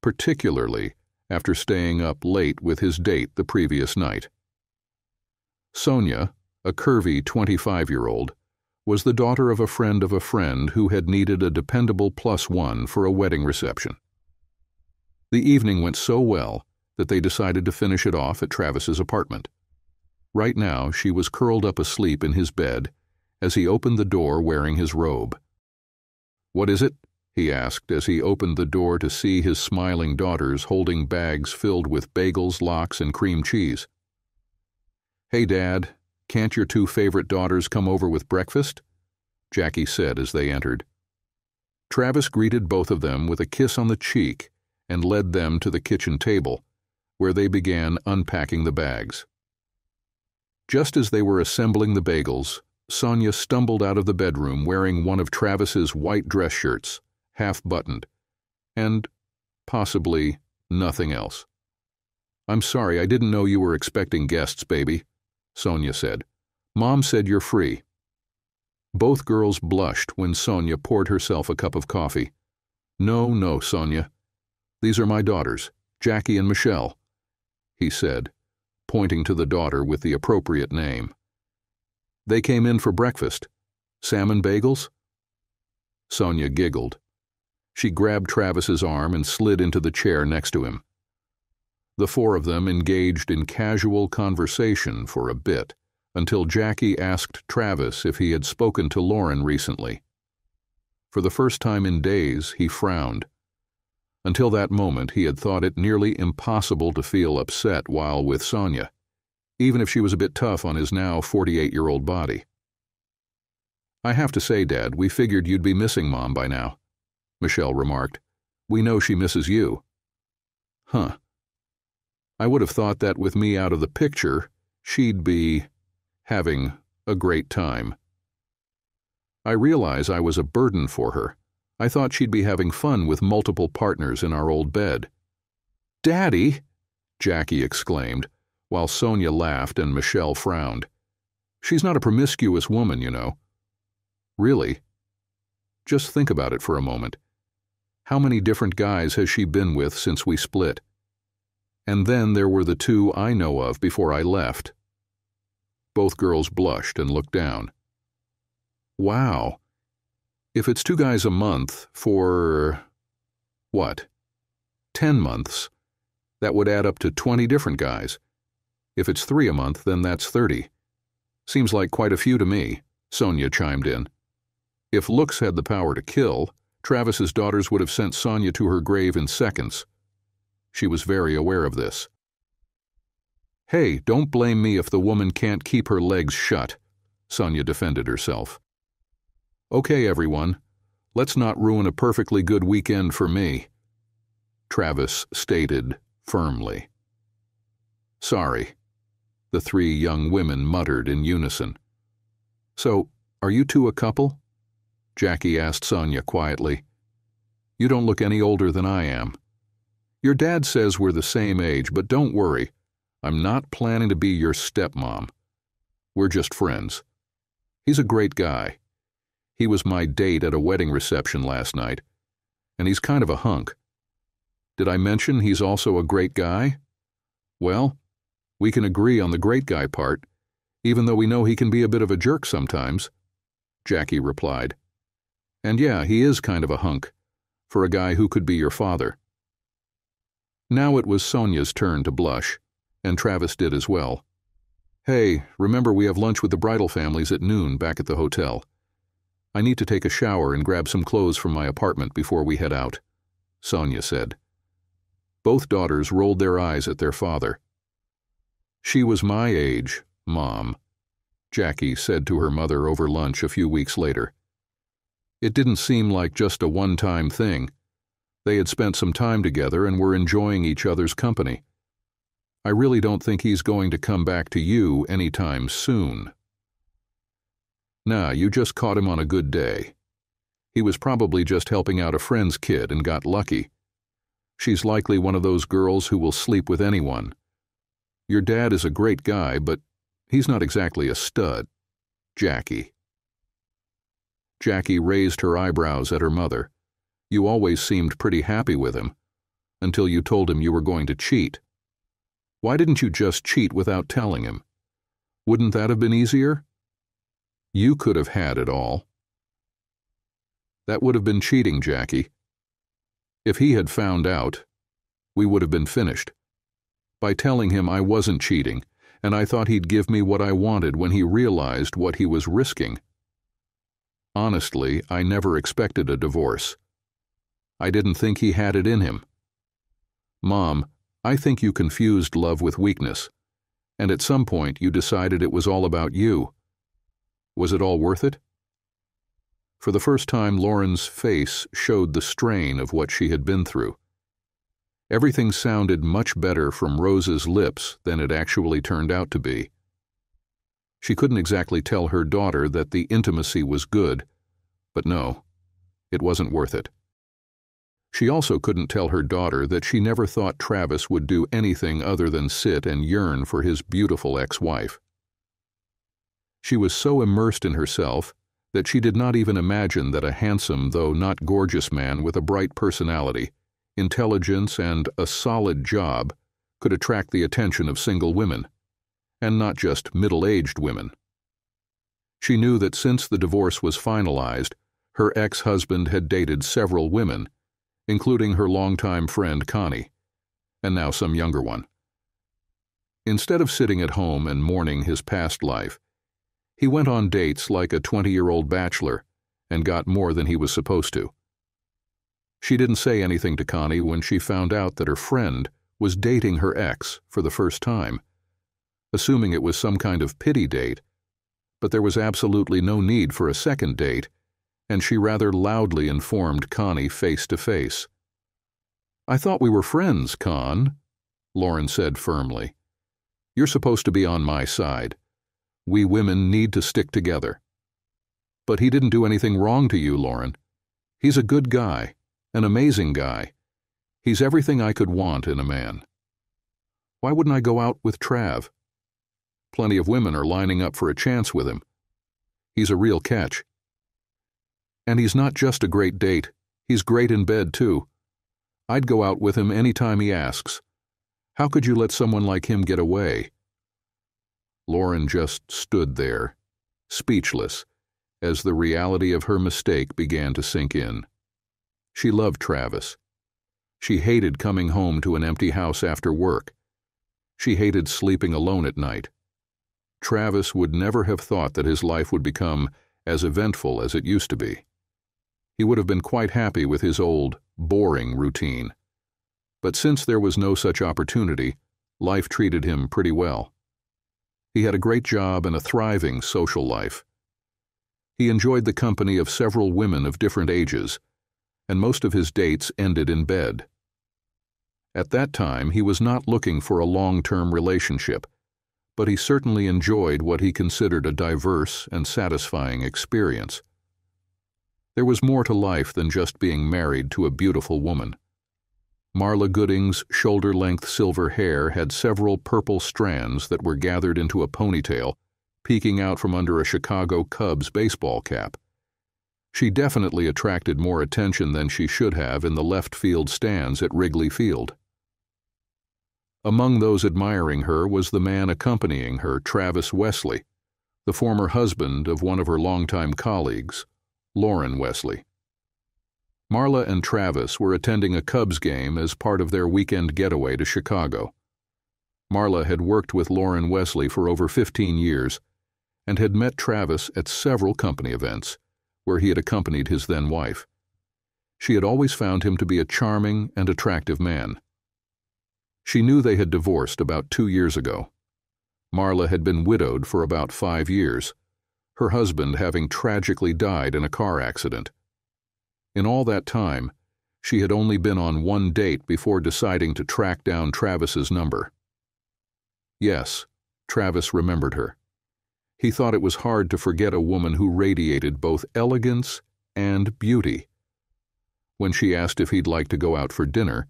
particularly after staying up late with his date the previous night. Sonia, a curvy 25-year-old, was the daughter of a friend who had needed a dependable +1 for a wedding reception. The evening went so well that they decided to finish it off at Travis's apartment. Right now, she was curled up asleep in his bed as he opened the door wearing his robe. "What is it?" he asked as he opened the door to see his smiling daughters holding bags filled with bagels, lox, and cream cheese. "Hey, Dad, can't your 2 favorite daughters come over with breakfast?" Jackie said as they entered. Travis greeted both of them with a kiss on the cheek and led them to the kitchen table, where they began unpacking the bags. Just as they were assembling the bagels, Sonia stumbled out of the bedroom wearing one of Travis's white dress shirts, half-buttoned, and possibly nothing else. "I'm sorry, I didn't know you were expecting guests, baby," Sonia said. "Mom said you're free." Both girls blushed when Sonia poured herself a cup of coffee. "No, no, Sonia. These are my daughters, Jackie and Michelle," he said, pointing to the daughter with the appropriate name. "They came in for breakfast. Salmon bagels?" Sonia giggled. She grabbed Travis's arm and slid into the chair next to him. The four of them engaged in casual conversation for a bit, until Jackie asked Travis if he had spoken to Lauren recently. For the first time in days, he frowned. Until that moment, he had thought it nearly impossible to feel upset while with Sonia, even if she was a bit tough on his now 48-year-old body. "I have to say, Dad, we figured you'd be missing Mom by now," Michelle remarked. "We know she misses you." "Huh. I would have thought that with me out of the picture, she'd be having a great time. I realize I was a burden for her. I thought she'd be having fun with multiple partners in our old bed." "Daddy!" Jackie exclaimed, while Sonia laughed and Michelle frowned. "She's not a promiscuous woman, you know." "Really? Just think about it for a moment. How many different guys has she been with since we split? And then there were the two I know of before I left." Both girls blushed and looked down. "Wow. If it's 2 guys a month for, what, 10 months, that would add up to 20 different guys. If it's 3 a month, then that's 30. Seems like quite a few to me," Sonia chimed in. If looks had the power to kill, Travis's daughters would have sent Sonia to her grave in seconds. She was very aware of this. "Hey, don't blame me if the woman can't keep her legs shut," Sonia defended herself. "Okay, everyone, let's not ruin a perfectly good weekend for me," Travis stated firmly. "Sorry," the 3 young women muttered in unison. "So, are you two a couple?" Jackie asked Sonia quietly. "You don't look any older than I am. Your dad says we're the same age, but don't worry. I'm not planning to be your stepmom. We're just friends. He's a great guy. He was my date at a wedding reception last night, and he's kind of a hunk. Did I mention he's also a great guy? Well, we can agree on the great guy part, even though we know he can be a bit of a jerk sometimes," Jackie replied. "And yeah, he is kind of a hunk, for a guy who could be your father." Now it was Sonia's turn to blush, and Travis did as well. "Hey, remember we have lunch with the bridal families at noon back at the hotel. I need to take a shower and grab some clothes from my apartment before we head out," Sonia said. Both daughters rolled their eyes at their father. "She was my age, Mom," Jackie said to her mother over lunch a few weeks later. It didn't seem like just a one-time thing. They had spent some time together and were enjoying each other's company. "I really don't think he's going to come back to you anytime soon." "Nah, you just caught him on a good day. He was probably just helping out a friend's kid and got lucky. She's likely one of those girls who will sleep with anyone. Your dad is a great guy, but he's not exactly a stud, Jackie." Jackie raised her eyebrows at her mother. "You always seemed pretty happy with him, until you told him you were going to cheat. Why didn't you just cheat without telling him? Wouldn't that have been easier? You could have had it all." "That would have been cheating, Jackie. If he had found out, we would have been finished. By telling him I wasn't cheating, and I thought he'd give me what I wanted when he realized what he was risking. Honestly, I never expected a divorce. I didn't think he had it in him. Mom, I think you confused love with weakness, and at some point you decided it was all about you. Was it all worth it?" For the first time, Lauren's face showed the strain of what she had been through. Everything sounded much better from Rose's lips than it actually turned out to be. She couldn't exactly tell her daughter that the intimacy was good, but no, it wasn't worth it. She also couldn't tell her daughter that she never thought Travis would do anything other than sit and yearn for his beautiful ex-wife. She was so immersed in herself that she did not even imagine that a handsome, though not gorgeous man with a bright personality, intelligence, and a solid job could attract the attention of single women, and not just middle-aged women. She knew that since the divorce was finalized, her ex-husband had dated several women, including her longtime friend Connie, and now some younger one. Instead of sitting at home and mourning his past life, he went on dates like a 20-year-old bachelor and got more than he was supposed to. She didn't say anything to Connie when she found out that her friend was dating her ex for the first time, assuming it was some kind of pity date, but there was absolutely no need for a second date, and she rather loudly informed Connie face to face. "I thought we were friends, Con," Lauren said firmly. "You're supposed to be on my side. We women need to stick together." "But he didn't do anything wrong to you, Lauren. He's a good guy, an amazing guy. He's everything I could want in a man. Why wouldn't I go out with Trav? Plenty of women are lining up for a chance with him. He's a real catch. And he's not just a great date, he's great in bed too. I'd go out with him any time he asks. How could you let someone like him get away?" Lauren just stood there, speechless, as the reality of her mistake began to sink in. She loved Travis. She hated coming home to an empty house after work. She hated sleeping alone at night. Travis would never have thought that his life would become as eventful as it used to be. He would have been quite happy with his old, boring routine. But since there was no such opportunity, life treated him pretty well. He had a great job and a thriving social life. He enjoyed the company of several women of different ages, and most of his dates ended in bed. At that time, he was not looking for a long-term relationship, but he certainly enjoyed what he considered a diverse and satisfying experience. There was more to life than just being married to a beautiful woman. Marla Gooding's shoulder-length silver hair had several purple strands that were gathered into a ponytail, peeking out from under a Chicago Cubs baseball cap. She definitely attracted more attention than she should have in the left field stands at Wrigley Field. Among those admiring her was the man accompanying her, Travis Wesley, the former husband of one of her longtime colleagues, Lauren Wesley. Marla and Travis were attending a Cubs game as part of their weekend getaway to Chicago. Marla had worked with Lauren Wesley for over 15 years and had met Travis at several company events, where he had accompanied his then-wife. She had always found him to be a charming and attractive man. She knew they had divorced about 2 years ago. Marla had been widowed for about 5 years, her husband having tragically died in a car accident. In all that time, she had only been on one date before deciding to track down Travis's number. Yes, Travis remembered her. He thought it was hard to forget a woman who radiated both elegance and beauty. When she asked if he'd like to go out for dinner,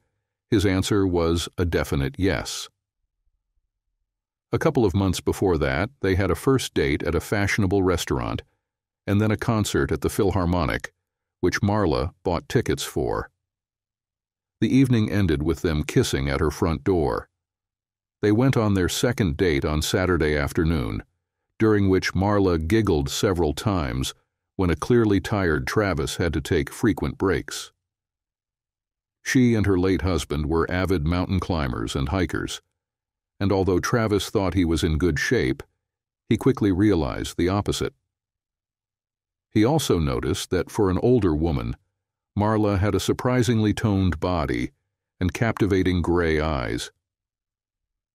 his answer was a definite yes. A couple of months before that, they had a first date at a fashionable restaurant, and then a concert at the Philharmonic, which Marla bought tickets for. The evening ended with them kissing at her front door. They went on their second date on Saturday afternoon, during which Marla giggled several times when a clearly tired Travis had to take frequent breaks. She and her late husband were avid mountain climbers and hikers, and although Travis thought he was in good shape, he quickly realized the opposite. He also noticed that for an older woman, Marla had a surprisingly toned body and captivating gray eyes.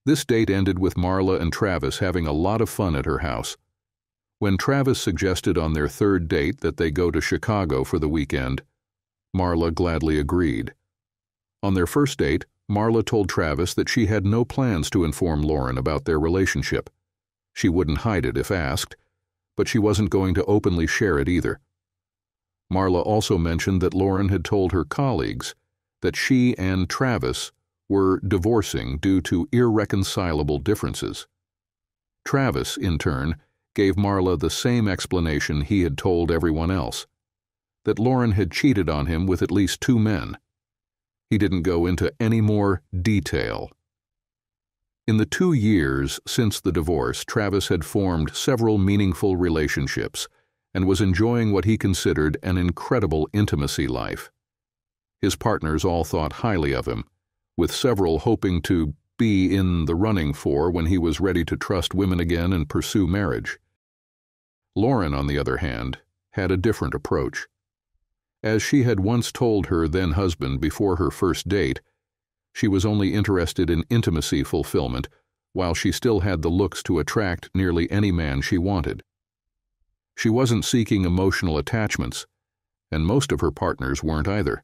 This date ended with Marla and Travis having a lot of fun at her house. When Travis suggested on their third date that they go to Chicago for the weekend, Marla gladly agreed. On their first date, Marla told Travis that she had no plans to inform Lauren about their relationship. She wouldn't hide it if asked, but she wasn't going to openly share it either. Marla also mentioned that Lauren had told her colleagues that she and Travis were divorcing due to irreconcilable differences. Travis, in turn, gave Marla the same explanation he had told everyone else, that Lauren had cheated on him with at least 2 men. He didn't go into any more detail. In the 2 years since the divorce, Travis had formed several meaningful relationships and was enjoying what he considered an incredible intimacy life. His partners all thought highly of him, with several hoping to be in the running for when he was ready to trust women again and pursue marriage. Lauren, on the other hand, had a different approach. As she had once told her then-husband before her first date, she was only interested in intimacy fulfillment, while she still had the looks to attract nearly any man she wanted. She wasn't seeking emotional attachments, and most of her partners weren't either.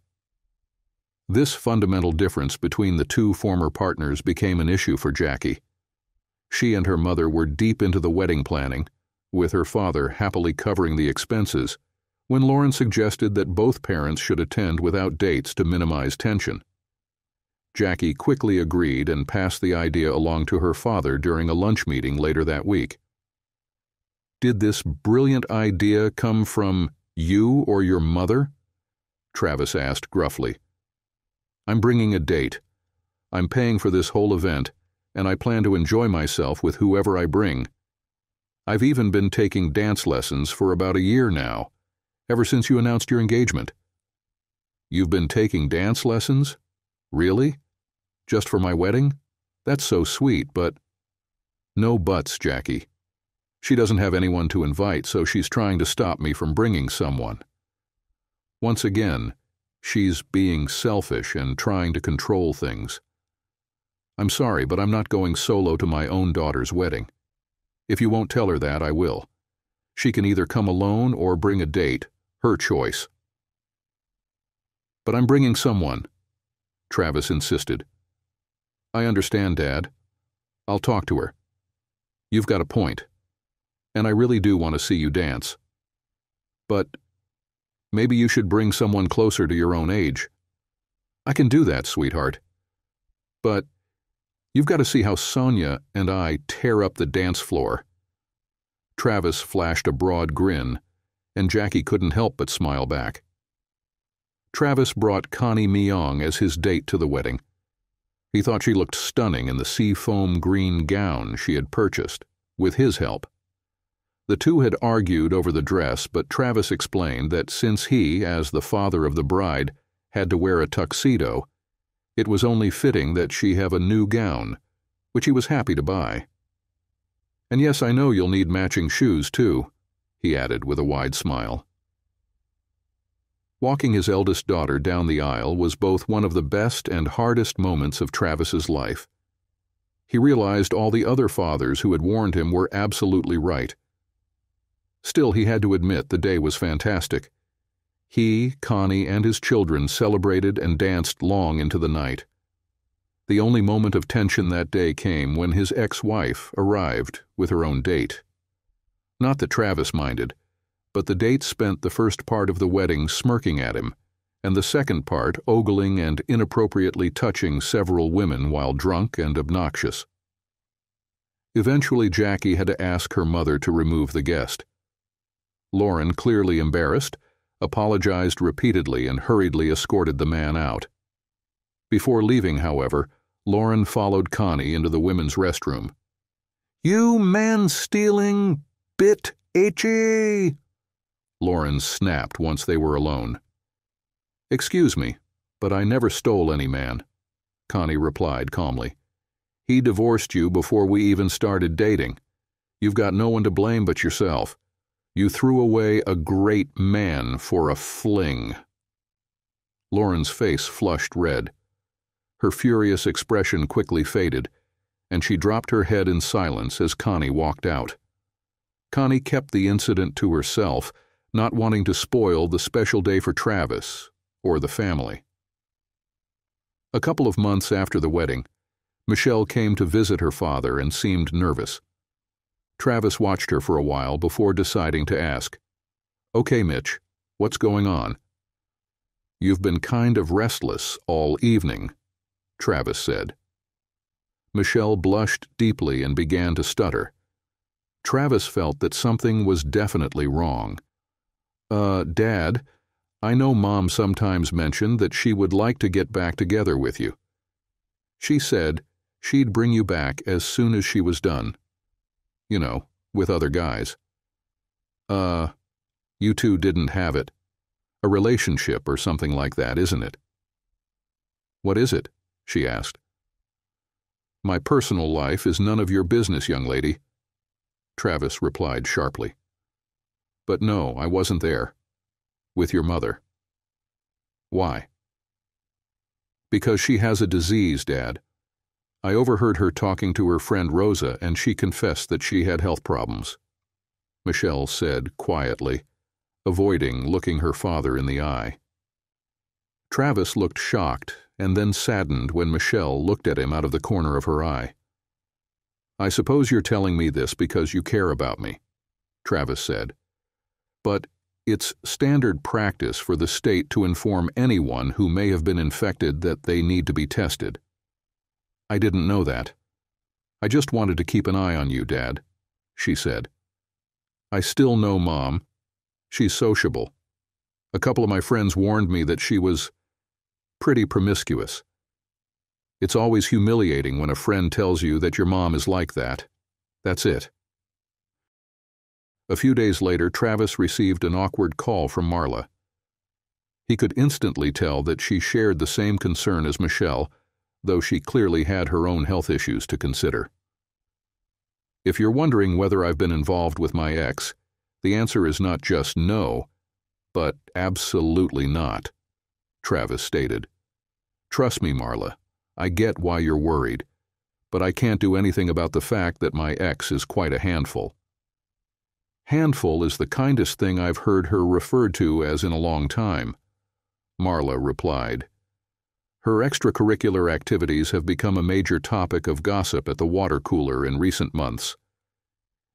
This fundamental difference between the 2 former partners became an issue for Jackie. She and her mother were deep into the wedding planning, with her father happily covering the expenses, when Lauren suggested that both parents should attend without dates to minimize tension. Jackie quickly agreed and passed the idea along to her father during a lunch meeting later that week. "Did this brilliant idea come from you or your mother?" Travis asked gruffly. "I'm bringing a date. I'm paying for this whole event, and I plan to enjoy myself with whoever I bring. I've even been taking dance lessons for about a year now, ever since you announced your engagement." "You've been taking dance lessons? Really? Just for my wedding? That's so sweet, but—" "No buts, Jackie. She doesn't have anyone to invite, so she's trying to stop me from bringing someone. Once again, she's being selfish and trying to control things. I'm sorry, but I'm not going solo to my own daughter's wedding. If you won't tell her that, I will. She can either come alone or bring a date, her choice." "But I'm bringing someone," Travis insisted. "I understand, Dad. I'll talk to her. You've got a point. And I really do want to see you dance. But maybe you should bring someone closer to your own age." "I can do that, sweetheart. But you've got to see how Sonia and I tear up the dance floor." Travis flashed a broad grin, and Jackie couldn't help but smile back. Travis brought Connie Myong as his date to the wedding. He thought she looked stunning in the seafoam green gown she had purchased, with his help. The 2 had argued over the dress, but Travis explained that since he, as the father of the bride, had to wear a tuxedo, it was only fitting that she have a new gown, which he was happy to buy. "And yes, I know you'll need matching shoes, too," he added with a wide smile. Walking his eldest daughter down the aisle was both one of the best and hardest moments of Travis's life. He realized all the other fathers who had warned him were absolutely right. Still, he had to admit the day was fantastic. He, Connie, and his children celebrated and danced long into the night. The only moment of tension that day came when his ex-wife arrived with her own date. Not that Travis minded, but the date spent the first part of the wedding smirking at him, and the second part ogling and inappropriately touching several women while drunk and obnoxious. Eventually, Jackie had to ask her mother to remove the guest. Lauren, clearly embarrassed, apologized repeatedly and hurriedly escorted the man out. Before leaving, however, Lauren followed Connie into the women's restroom. "You man-stealing bitch!" Lauren snapped once they were alone. "Excuse me, but I never stole any man," Connie replied calmly. "He divorced you before we even started dating. You've got no one to blame but yourself. You threw away a great man for a fling." Lauren's face flushed red. Her furious expression quickly faded, and she dropped her head in silence as Connie walked out. Connie kept the incident to herself, not wanting to spoil the special day for Travis or the family. A couple of months after the wedding, Michelle came to visit her father and seemed nervous. Travis watched her for a while before deciding to ask, "Okay, Mitch, what's going on?" "You've been kind of restless all evening," Travis said. Michelle blushed deeply and began to stutter. Travis felt that something was definitely wrong. Dad, I know Mom sometimes mentioned that she would like to get back together with you. She said she'd bring you back as soon as she was done. You know, with other guys. You two didn't have it. A relationship or something like that, isn't it? What is it? She asked. My personal life is none of your business, young lady, Travis replied sharply. But no, I wasn't there. With your mother. Why? Because she has a disease, Dad. I overheard her talking to her friend Rosa, and she confessed that she had health problems, Michelle said quietly, avoiding looking her father in the eye. Travis looked shocked and then saddened when Michelle looked at him out of the corner of her eye. I suppose you're telling me this because you care about me, Travis said. But it's standard practice for the state to inform anyone who may have been infected that they need to be tested. I didn't know that. I just wanted to keep an eye on you, Dad, she said. I still know Mom. She's sociable. A couple of my friends warned me that she was pretty promiscuous. It's always humiliating when a friend tells you that your mom is like that. That's it. A few days later, Travis received an awkward call from Marla. He could instantly tell that she shared the same concern as Michelle, though she clearly had her own health issues to consider. If you're wondering whether I've been involved with my ex, the answer is not just no, but absolutely not, Travis stated. Trust me, Marla, I get why you're worried, but I can't do anything about the fact that my ex is quite a handful. Handful is the kindest thing I've heard her referred to as in a long time, Marla replied. Her extracurricular activities have become a major topic of gossip at the water cooler in recent months.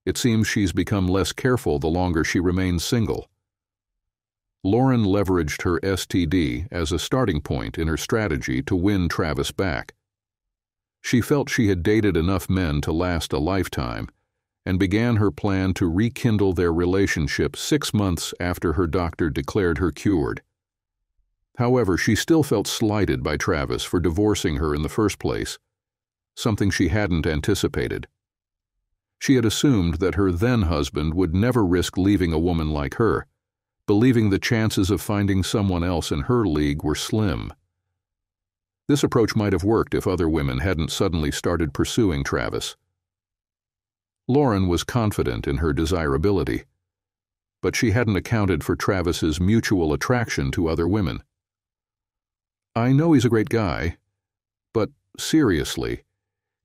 It seems she's become less careful the longer she remains single. Lauren leveraged her STD as a starting point in her strategy to win Travis back. She felt she had dated enough men to last a lifetime and began her plan to rekindle their relationship 6 months after her doctor declared her cured. However, she still felt slighted by Travis for divorcing her in the first place, something she hadn't anticipated. She had assumed that her then-husband would never risk leaving a woman like her, believing the chances of finding someone else in her league were slim. This approach might have worked if other women hadn't suddenly started pursuing Travis. Lauren was confident in her desirability, but she hadn't accounted for Travis's mutual attraction to other women. I know he's a great guy, but seriously,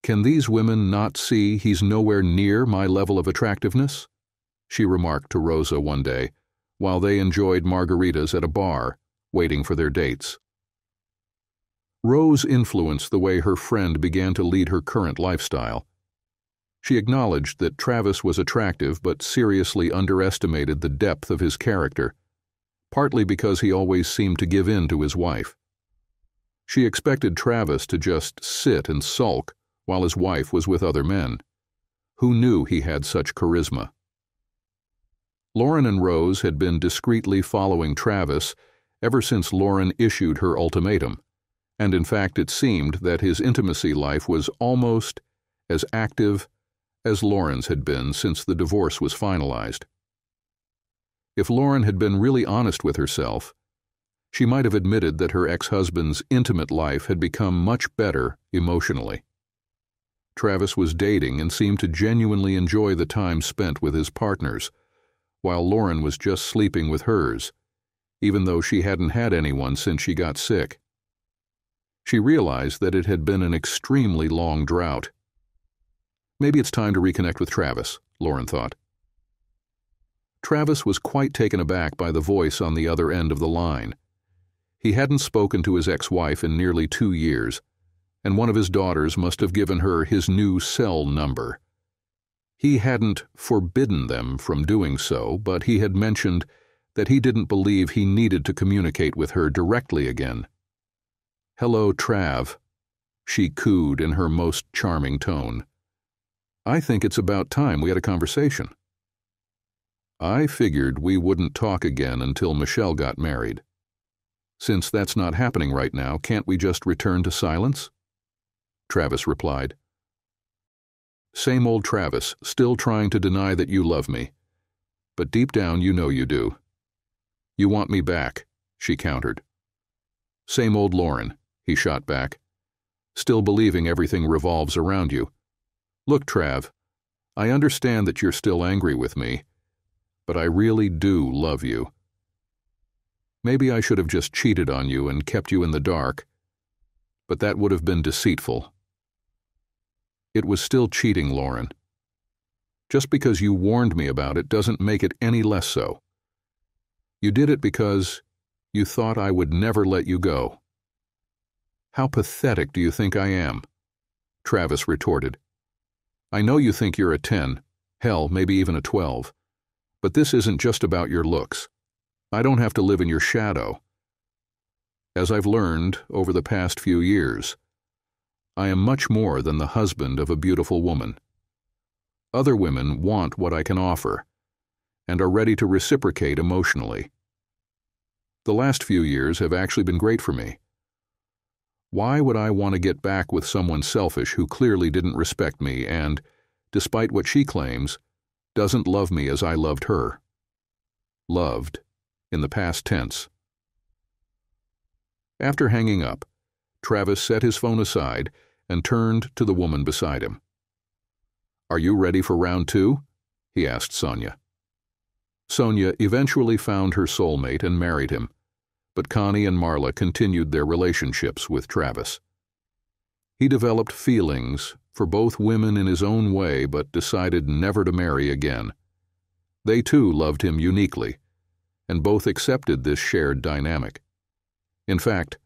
can these women not see he's nowhere near my level of attractiveness? She remarked to Rosa one day, while they enjoyed margaritas at a bar, waiting for their dates. Rose influenced the way her friend began to lead her current lifestyle. She acknowledged that Travis was attractive but seriously underestimated the depth of his character, partly because he always seemed to give in to his wife. She expected Travis to just sit and sulk while his wife was with other men. Who knew he had such charisma? Lauren and Rose had been discreetly following Travis ever since Lauren issued her ultimatum, and in fact it seemed that his intimacy life was almost as active as Lauren's had been since the divorce was finalized. If Lauren had been really honest with herself, she might have admitted that her ex-husband's intimate life had become much better emotionally. Travis was dating and seemed to genuinely enjoy the time spent with his partners, while Lauren was just sleeping with hers, even though she hadn't had anyone since she got sick. She realized that it had been an extremely long drought. Maybe it's time to reconnect with Travis, Lauren thought. Travis was quite taken aback by the voice on the other end of the line. He hadn't spoken to his ex-wife in nearly 2 years, and one of his daughters must have given her his new cell number. He hadn't forbidden them from doing so, but he had mentioned that he didn't believe he needed to communicate with her directly again. "Hello, Trav," she cooed in her most charming tone. I think it's about time we had a conversation. I figured we wouldn't talk again until Michelle got married. Since that's not happening right now, can't we just return to silence? Travis replied. Same old Travis, still trying to deny that you love me. But deep down you know you do. You want me back, she countered. Same old Lauren, he shot back, still believing everything revolves around you. Look, Trav, I understand that you're still angry with me, but I really do love you. Maybe I should have just cheated on you and kept you in the dark, but that would have been deceitful. It was still cheating, Lauren. Just because you warned me about it doesn't make it any less so. You did it because you thought I would never let you go. How pathetic do you think I am? Travis retorted. I know you think you're a 10, hell, maybe even a 12, but this isn't just about your looks. I don't have to live in your shadow. As I've learned over the past few years, I am much more than the husband of a beautiful woman. Other women want what I can offer and are ready to reciprocate emotionally. The last few years have actually been great for me. Why would I want to get back with someone selfish who clearly didn't respect me and, despite what she claims, doesn't love me as I loved her? Loved, in the past tense. After hanging up, Travis set his phone aside and turned to the woman beside him. Are you ready for round 2? He asked Sonia. Sonia eventually found her soulmate and married him, but Connie and Marla continued their relationships with Travis. He developed feelings for both women in his own way but decided never to marry again. They too loved him uniquely, and both accepted this shared dynamic. In fact,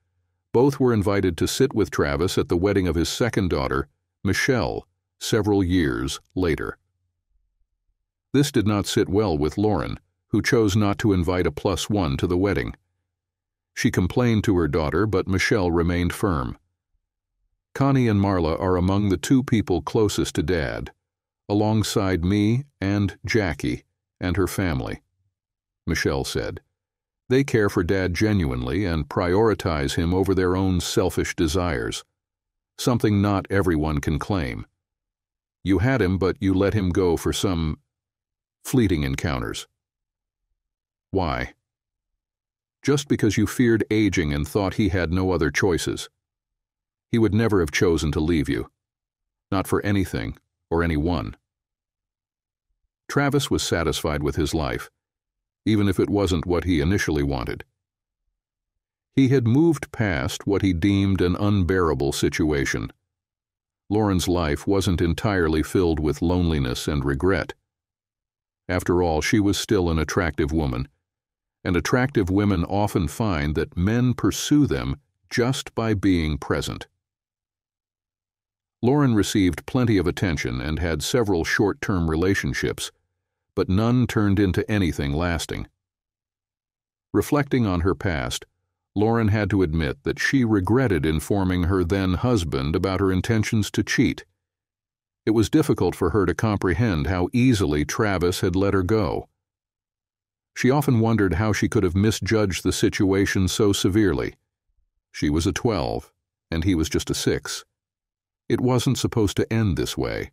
both were invited to sit with Travis at the wedding of his second daughter, Michelle, several years later. This did not sit well with Lauren, who chose not to invite a +1 to the wedding. She complained to her daughter, but Michelle remained firm. Connie and Marla are among the 2 people closest to Dad, alongside me and Jackie and her family, Michelle said. They care for Dad genuinely and prioritize him over their own selfish desires, something not everyone can claim. You had him, but you let him go for some fleeting encounters. Why? Just because you feared aging and thought he had no other choices. He would never have chosen to leave you. Not for anything or anyone. Travis was satisfied with his life, even if it wasn't what he initially wanted. He had moved past what he deemed an unbearable situation. Lauren's life wasn't entirely filled with loneliness and regret. After all, she was still an attractive woman, and attractive women often find that men pursue them just by being present. Lauren received plenty of attention and had several short-term relationships, but none turned into anything lasting. Reflecting on her past, Lauren had to admit that she regretted informing her then-husband about her intentions to cheat. It was difficult for her to comprehend how easily Travis had let her go. She often wondered how she could have misjudged the situation so severely. She was a 12, and he was just a 6. It wasn't supposed to end this way.